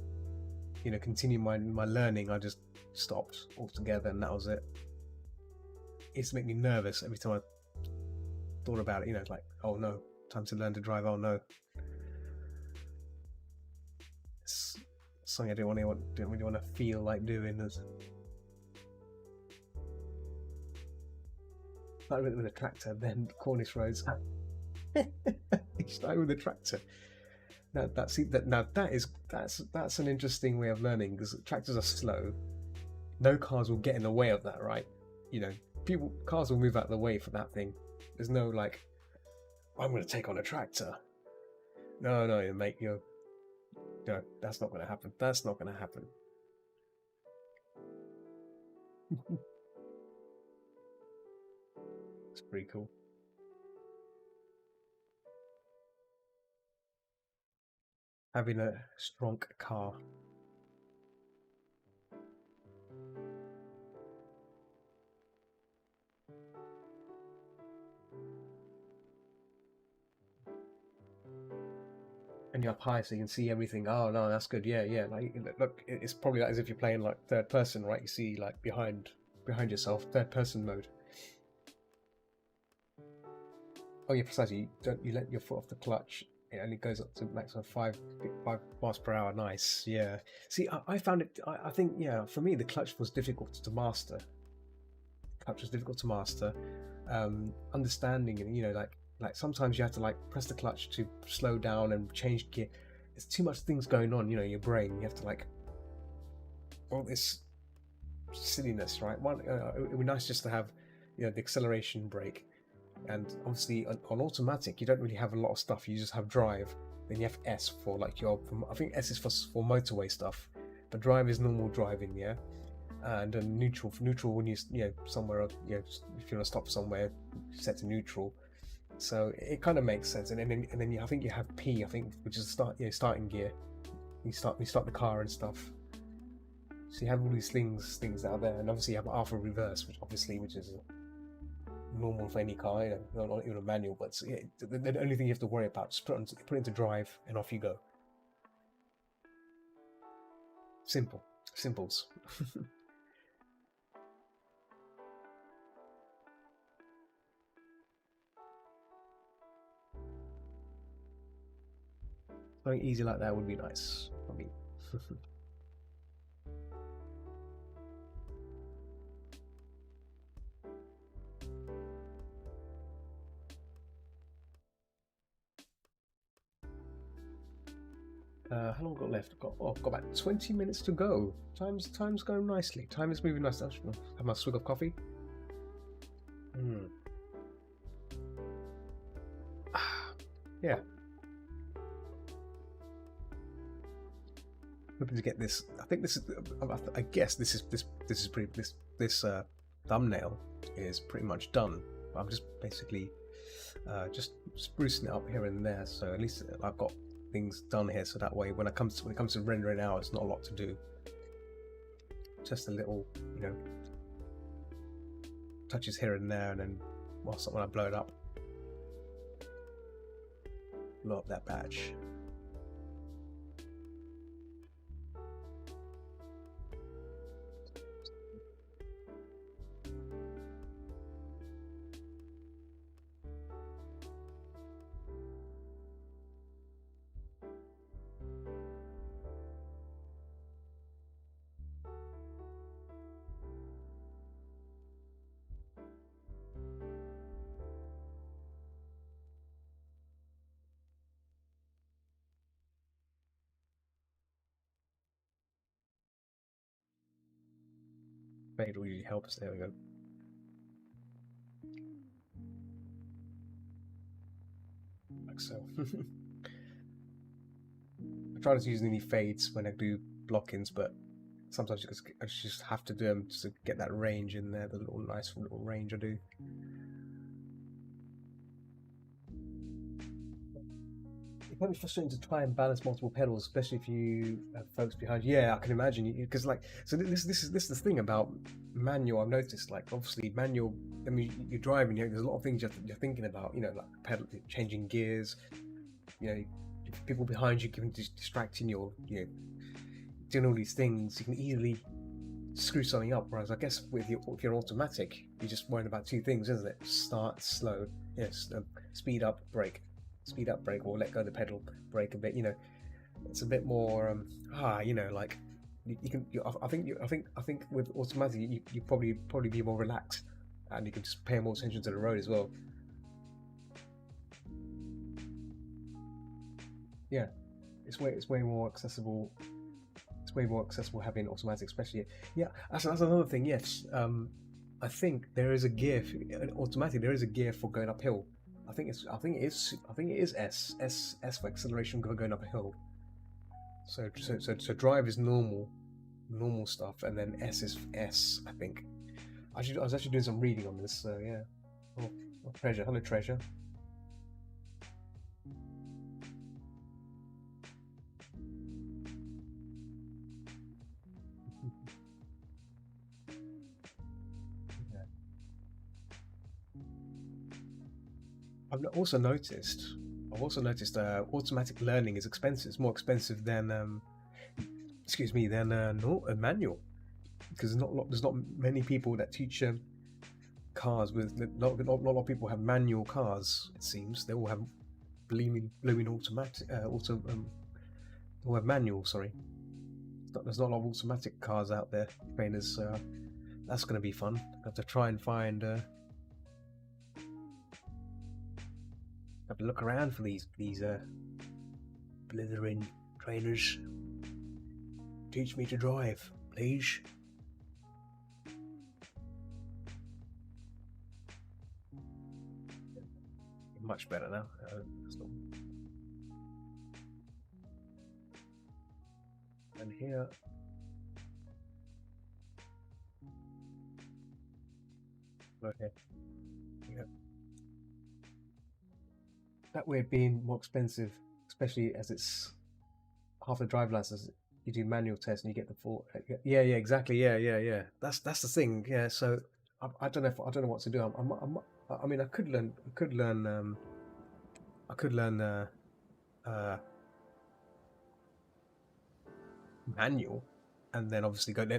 continue my learning, I just stopped altogether, and that was it. It used to make me nervous every time I thought about it. Like, oh no, time to learn to drive. Oh no, it's something I didn't really want to feel like doing. Started with a tractor, then Cornish roads. Started with a tractor. Now that's an interesting way of learning, because tractors are slow. No cars will get in the way of that, right? Cars will move out of the way for that thing. There's no like, I'm going to take on a tractor. No, mate, no, that's not going to happen. That's not going to happen. It's pretty cool. Having a strong car. And you're up high, so you can see everything. Oh no, that's good. Yeah. Like, look, it's probably like as if you're playing like third person, right? You see like behind yourself, third person mode. Oh yeah, precisely. You let your foot off the clutch. It only goes up to maximum 5 miles per hour. Nice. Yeah. See, I found it. I think for me the clutch was difficult to master. Understanding it, like sometimes you have to like press the clutch to slow down and change gear. There's too much things going on, in your brain. You have to like all this silliness, right? It would be nice just to have the acceleration brake, and obviously on automatic you don't really have a lot of stuff. You just have drive, Then you have S for like your, I think S is for motorway stuff, but drive is normal driving, yeah. And neutral, for neutral when you know somewhere, you know, if you want to stop somewhere, set to neutral. So it kind of makes sense. And then I think you have P, I think, which is starting gear. You start the car and stuff. So you have all these things out there, and obviously you have R for reverse, which is normal for any car, you know, not even a manual. But yeah, the only thing you have to worry about is put it into drive, and off you go. Simples. Something easy like that would be nice. I mean. How long got left? I've got about 20 minutes to go. Time's going nicely. Time is moving nicely. I have my swig of coffee. Yeah. Hoping to get this. I think this is. I guess this thumbnail is pretty much done. I'm just basically just sprucing it up here and there. So at least I've got things done here, so that way when it comes to rendering out, it's not a lot to do. Just a little, you know, touches here and there, and then when I blow it up, blow up that badge. Fade really helps. There we go. Like so. I try not to use any fades when I do block-ins, but sometimes I just have to do them just to get that range in there, the nice little range I do. It can be frustrating to try and balance multiple pedals, especially if you have folks behind you. Yeah, I can imagine, because like, so this is the thing about manual. I've noticed, like, obviously manual. I mean, you're driving. There's a lot of things you're thinking about. You know, like pedal, changing gears. You know, people behind you can distracting you. You know, doing all these things. You can easily screw something up. Whereas I guess if you're automatic, you're just worrying about two things, isn't it? Start, slow. Yes, speed up, brake. Speed up, brake, or let go of the pedal, brake a bit. You know, it's a bit more. You know, like you can. I think with automatic, you probably be more relaxed, and you can just pay more attention to the road as well. Yeah, it's way more accessible. It's way more accessible having automatic, especially. Yeah, that's another thing. Yes, I think there is a gear automatic. There is a gear for going uphill. I think it is S for acceleration going up a hill. So drive is normal stuff, and then S is S. I think. I was actually doing some reading on this. So yeah. Oh, Treasure. Hello, Treasure. I've also noticed automatic learning is expensive. It's more expensive than a manual, because there's not many people that teach cars with. Not a lot of people have manual cars. It seems they all have blooming automatic all have manual. Sorry, there's not a lot of automatic cars out there, trainers. That's going to be fun. I have to try and find. Have to look around for these blithering trainers. Teach me to drive, please. Much better now. And here. Okay. Yeah. That way being more expensive, especially as it's half the driver license, you do manual tests and you get the full. Yeah, exactly. Yeah. That's the thing. Yeah. So I don't know what to do. I mean, I could learn. Manual, and then obviously go and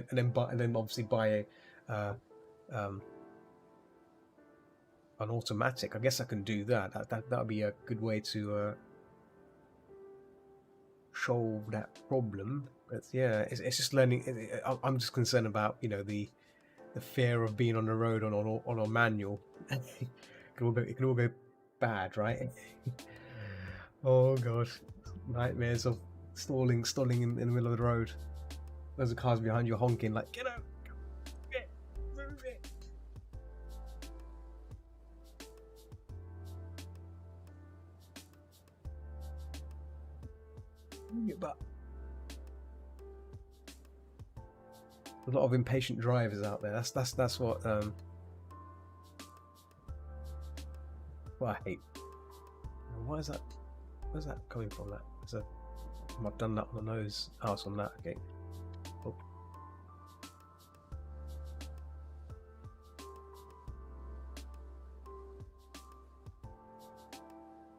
then obviously buy a an automatic. I guess I can do that. That would be a good way to solve that problem. But yeah, it's just learning. I'm just concerned about the fear of being on the road on a manual. It can all go bad, right? Oh god, nightmares of stalling in the middle of the road. There's cars behind you honking like, get out, move it. But a lot of impatient drivers out there. That's what I hate. Where's that coming from? I've done that on the nose. Oh, it's on that. Okay. Oh.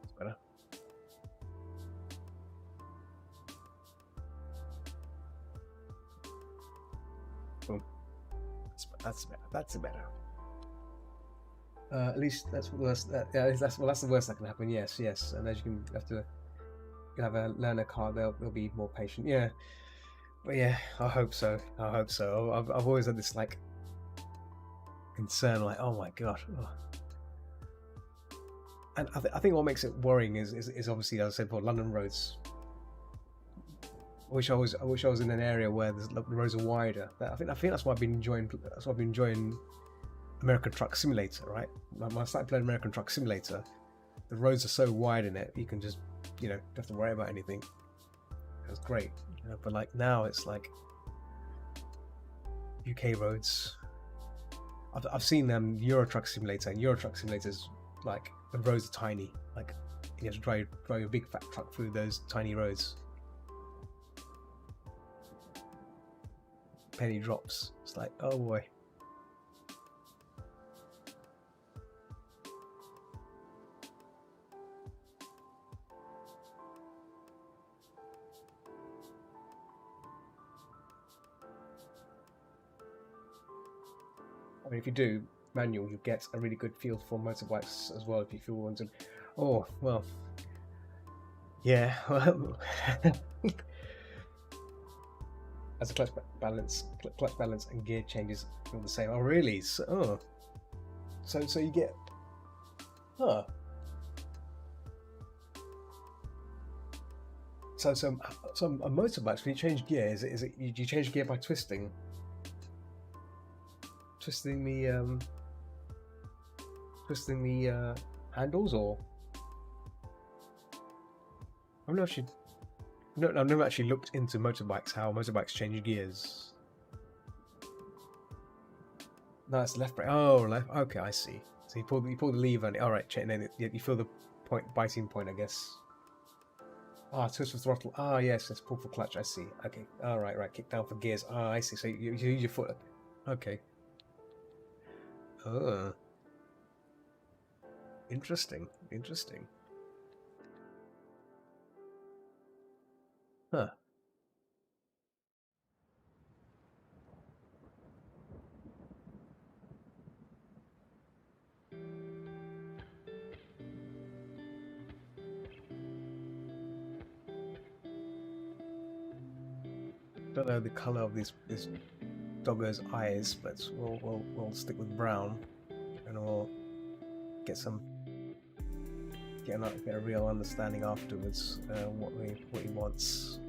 It's better. Boom. That's better. At least that's worse. That's the worst that can happen. Yes. And as you have a learner car, they'll be more patient. Yeah. But yeah, I hope so. I've always had this like concern, like, oh my god. Oh. And I think what makes it worrying is obviously, as I said before, London roads. I wish I was in an area where the roads are wider. I think that's why I've been enjoying American Truck Simulator, right? When I started playing American Truck Simulator, the roads are so wide in it, you can just, don't have to worry about anything. It was great. But like now it's like UK roads. I've seen Euro Truck Simulator, and Euro Truck Simulator's like the roads are tiny. Like you have to drive a big fat truck through those tiny roads. Penny drops. It's like, oh boy. I mean, if you do manual, you get a really good feel for motorbikes as well. If you feel wanted, oh well, yeah. As the clutch balance and gear changes feel the same. Oh really? So you get, huh? So a motorbike, when you change gear, is it you change gear by twisting the handles, or I've never actually looked into motorbikes, how motorbikes change gears. No, it's left brake. Oh, left. Okay, I see. So you pull the lever, and all right, and then you feel the biting point, I guess. Twist for throttle. Yes, let's pull for clutch. I see. Okay. All right. Kick down for gears. I see. So you use your foot. Okay. Interesting. Huh. Don't know the color of this doggo's eyes, but we'll stick with brown, and we'll get a real understanding afterwards what he wants.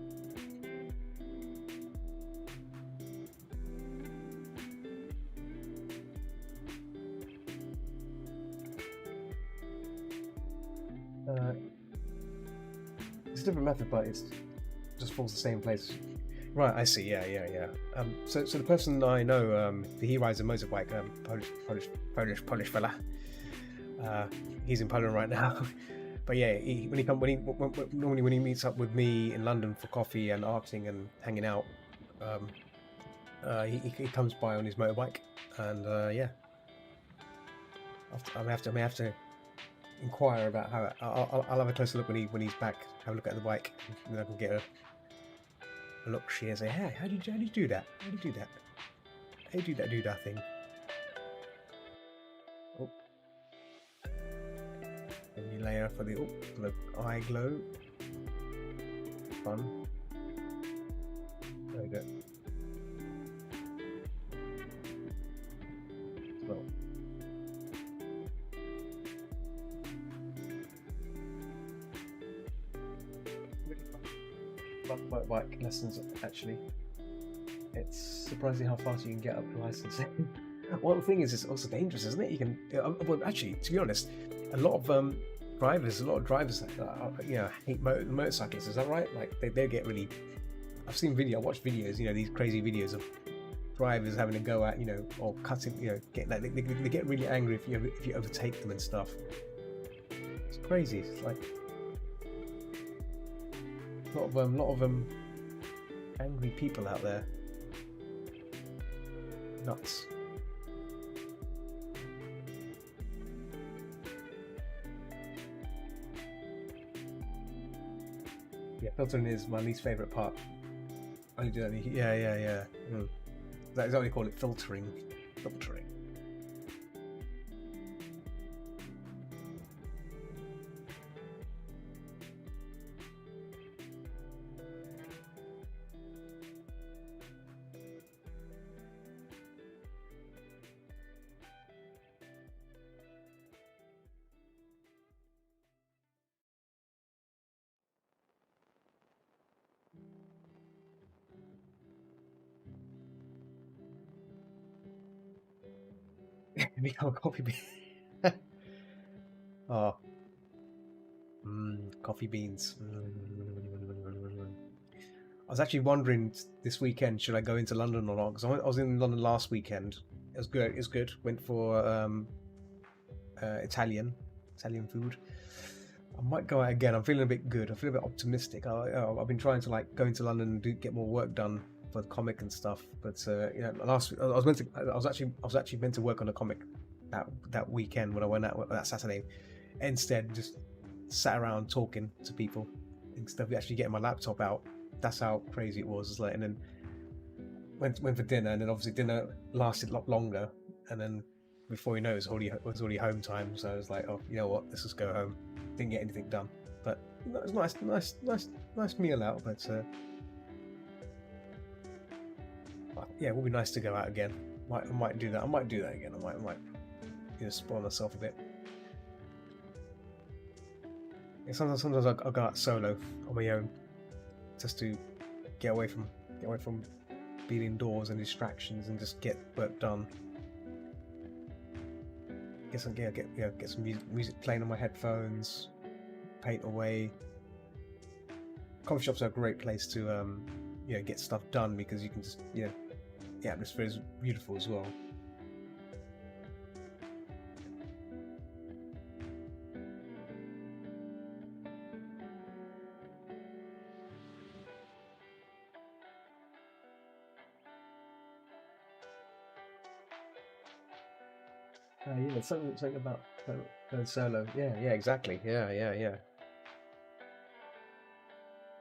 It's a different method, but it just falls the same place. Right, I see. Yeah. So the person I know, he rides a motorbike. Polish fella. He's in Poland right now. But yeah, normally when he meets up with me in London for coffee and arting and hanging out, he comes by on his motorbike, and yeah, I may have to inquire about how. I'll have a closer look when he's back. Have a look at the bike, and I can get a look. She and say, hey, how do you do that? How do you do that? How do you do that thing? Oh. And you layer for the eye glow. Fun. There we go. Well. Bike lessons, actually. It's surprising how fast you can get up to licensing. Well, the thing is, it's also dangerous, isn't it? You can, well, actually, to be honest, a lot of drivers, hate motorcyclists. Is that right? Like they get really. I watched videos, these crazy videos of drivers having to go at, or cutting, they get really angry if you overtake them and stuff. It's crazy. It's like a lot of angry people out there. Nuts. Yeah, filtering is my least favourite part. I only do that. Yeah. That is what we call it, filtering. Filtering. Become a coffee bean. Oh. Coffee beans. I was actually wondering this weekend, should I go into London or not? Because I was in London last weekend. It was good. It's good. Went for Italian food. I might go out again. I'm feeling a bit good. I feel a bit optimistic. I've been trying to get into London and get more work done for the comic and stuff. But last week I was actually meant to work on a comic that weekend when I went out that Saturday. Instead, just sat around talking to people instead of actually getting my laptop out. That's how crazy it was. And then went for dinner, and then obviously dinner lasted a lot longer. And then before you know, it was already home time. So I was like, oh, you know what? Let's just go home. Didn't get anything done, but it was nice meal out. But yeah, it would be nice to go out again. I might do that. I might do that again. I might spoil myself a bit. Yeah, sometimes I'll go out solo on my own, just to get away from being indoors and distractions, and just get work done. Get some music playing on my headphones, paint away. Coffee shops are a great place to get stuff done, because you can just the atmosphere is beautiful as well. Yeah, something about going solo. Yeah, exactly. Yeah.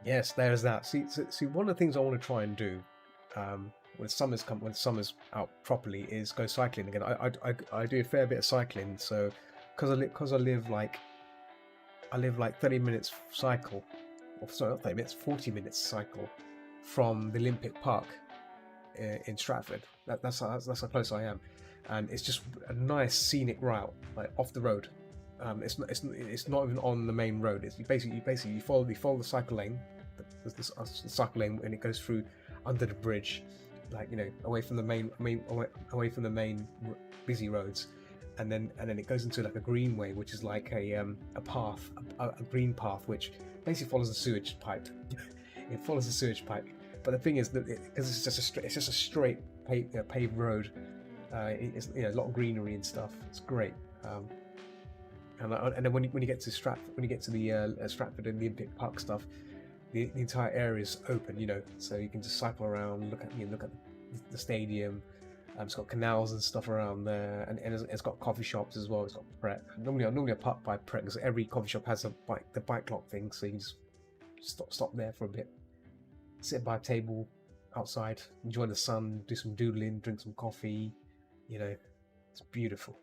Yes, there's that. See, one of the things I want to try and do, when summer's out properly, is go cycling again. I do a fair bit of cycling, so because I live like 30 minutes cycle, or sorry, not 30 minutes, 40 minutes cycle from the Olympic Park in Stratford. That's how close I am. And it's just a nice scenic route, like off the road. It's not even on the main road. It's basically you follow the cycle lane, the cycle lane, and it goes through under the bridge, away from the main busy roads, and then it goes into like a greenway, which is like a path, a green path, which basically follows the sewage pipe. It follows the sewage pipe But the thing is that because it's just a straight paved road, it's a lot of greenery and stuff. It's great. And then when you get to Stratford, when you get to the Stratford and Olympic Park stuff, the entire area is open, so you can just cycle around, look at the stadium. It's got canals and stuff around there, and it's got coffee shops as well. It's got Pret. Normally I park by Pret because every coffee shop has the bike lock thing, so you can just stop there for a bit, sit by a table outside, enjoy the sun, do some doodling, drink some coffee. It's beautiful.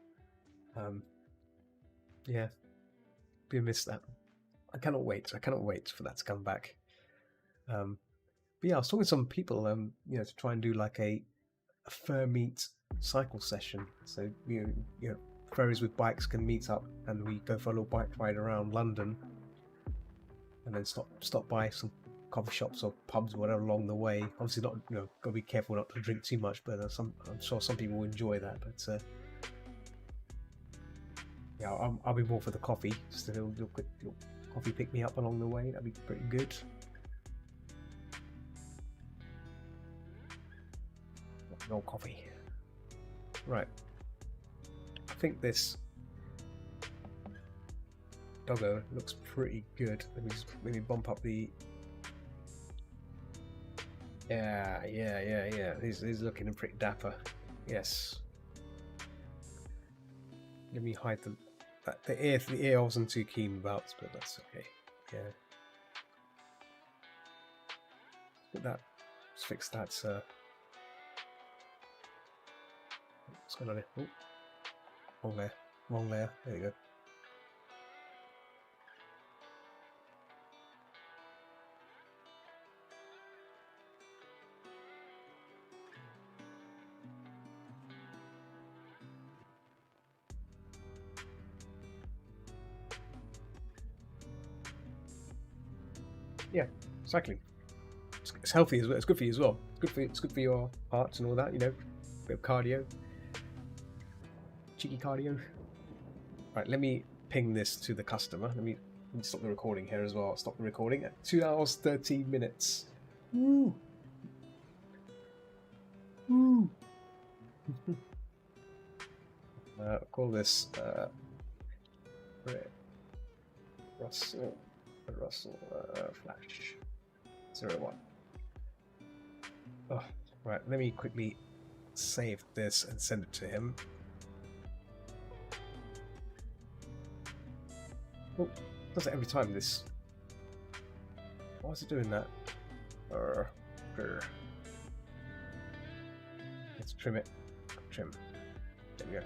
Yeah, we miss that. I cannot wait for that to come back. But yeah, I was talking to some people, to try and do like a fur meet cycle session. So furries with bikes can meet up, and we go for a little bike ride around London, and then stop by some coffee shops or pubs or whatever along the way. Obviously, not gotta be careful not to drink too much, but I'm sure some people will enjoy that. But yeah, I'll be more for the coffee. Just a little quick coffee pick me up along the way. That'd be pretty good. No coffee. Right. I think this doggo looks pretty good. Let me bump up the. Yeah. He's looking pretty dapper. Yes. Let me hide the ear I wasn't too keen about, but that's okay. Yeah. Let's fix that. What's going on here? Oh, wrong layer. There you go. Yeah, cycling. It's healthy as well. It's good for you as well. It's good for your heart and all that. Bit of cardio. Cheeky cardio. Right, let me ping this to the customer. Let me stop the recording here as well. Stop the recording at 2 hours 13 minutes. Woo! Woo! Call this Russell Flash 01. Oh, right, let me quickly save this and send it to him. Oh, does it every time this? Why is it doing that? Let's trim it. Trim. There we go.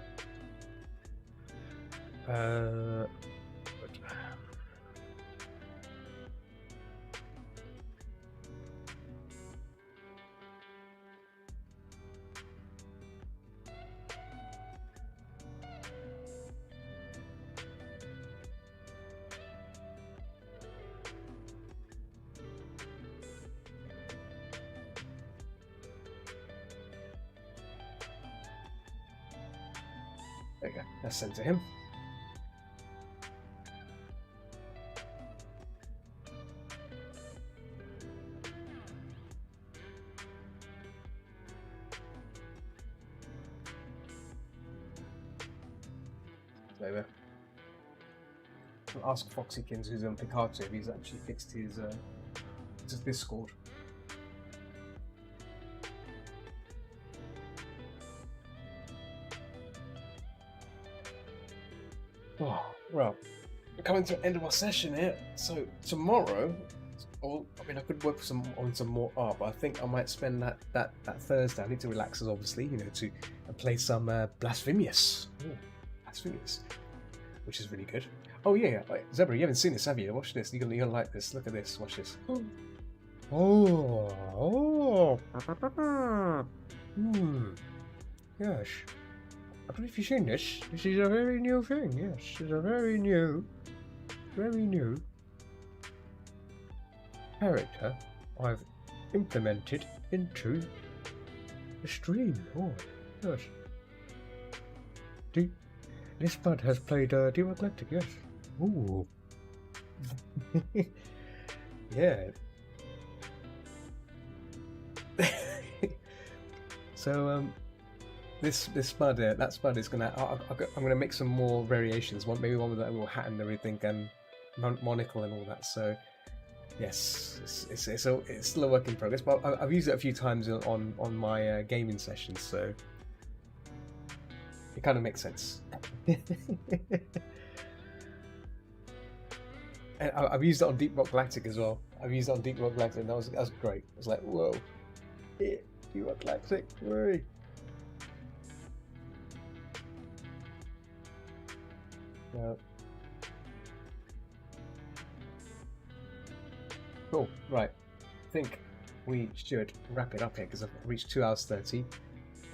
There you go. That's sent to him. Over. I'll ask Foxykins, who's on Picarto, if he's actually fixed his Discord. Oh, well, we're coming to the end of our session here. So tomorrow, I could work on some more art, but I think I might spend that Thursday. I need to relax, as obviously, to play some Blasphemous. Ooh, Blasphemous, which is really good. Oh yeah. Wait, Zebra, you haven't seen this, have you? Watch this. You're gonna like this. Look at this. Watch this. Oh. Yes. I don't know if you've seen this. This is a very new thing. Yes, it's a very new character I've implemented into the stream. Oh, yes. This bud has played Demon Galactic, yes. Ooh. Yeah. So this spud, that spud is gonna. I'm gonna make some more variations. Maybe one with that little hat and everything, and monocle and all that. So yes, it's still a work in progress. But I've used it a few times on my gaming sessions, so it kind of makes sense. And I've used it on Deep Rock Galactic as well. I've used it on Deep Rock Galactic, and that was great. It was like, whoa, yeah, Deep Rock Galactic, hooray! Yeah. Cool. Right. I think we should wrap it up here because I've reached 2 hours 30.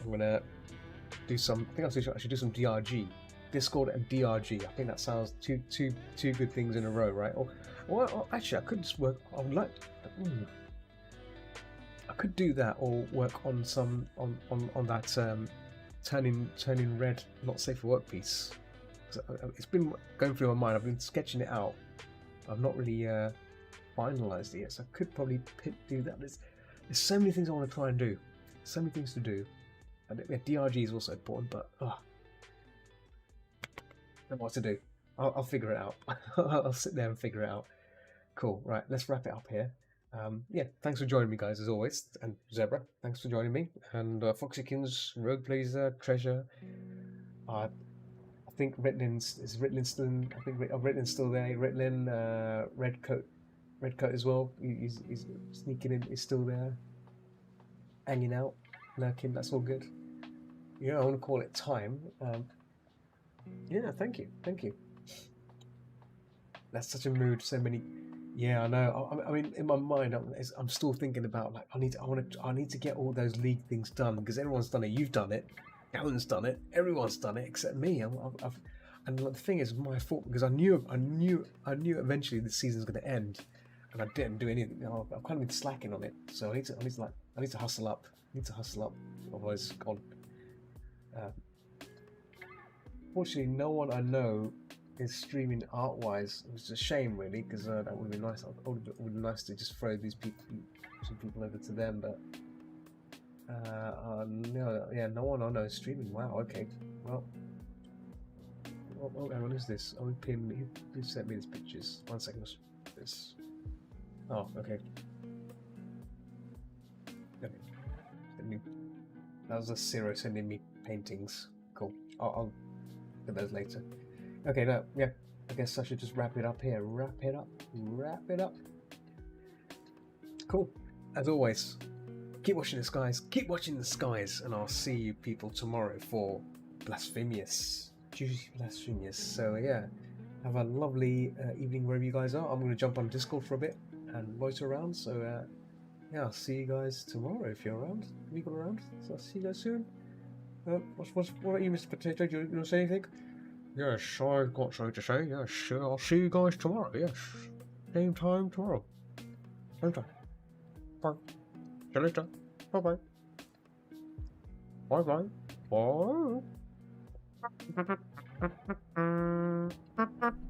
I'm gonna do some. I think I should do some DRG, Discord and DRG. I think that sounds two good things in a row, right? Or actually, I could just work. I would like. I could do that or work on some on that turning red not safe for work piece. It's been going through my mind. I've been sketching it out. I've not really finalized it yet, so I could probably do that. There's so many things I want to try and do. So many things to do. And DRG is also important, but I don't know what to do. I'll figure it out. I'll sit there and figure it out. Cool. Right, let's wrap it up here. Yeah, thanks for joining me, guys, as always. And Zebra, thanks for joining me. And Foxykins, Rogue Blazer, Treasure. I think Ritlin's still in. I think Ritlin's still there. Ritlin, Redcoat as well. He's sneaking in. He's still there, hanging out, lurking. That's all good. Yeah, I want to call it time. Yeah, thank you. That's such a mood. So many. Yeah, I know. I mean, in my mind, I'm still thinking about like I need to get all those league things done because everyone's done it. You've done it. Alan's done it. Everyone's done it except me. And the thing is, my fault because I knew eventually the season's going to end, and I didn't do anything. I've kind of been slacking on it. So I need to hustle up. Otherwise, gone. Fortunately, no one I know is streaming art-wise. It was a shame, really, because that would be nice. It would be nice to just throw some people over to them, but no one I know is streaming. Wow. Okay. Well, what is this? Oh, who sent me these pictures? 1 second. This. Oh, okay. That was a Zero sending me paintings. Cool. I'll get those later. Okay, now, yeah, I guess I should just wrap it up here. Wrap it up. Cool. As always, keep watching the skies, and I'll see you people tomorrow for Blasphemous. Juicy Blasphemous. So, yeah, have a lovely evening wherever you guys are. I'm going to jump on Discord for a bit and loiter around, so, yeah, I'll see you guys tomorrow if you're around. Have you got around? So I'll see you guys soon. What about you, Mr. Potato? Do you want to say anything? Yes, I've got something to say. Yes, I'll see you guys tomorrow. Yes, same time tomorrow. Same time. Bye. See you later. Bye-bye. Bye-bye. Bye.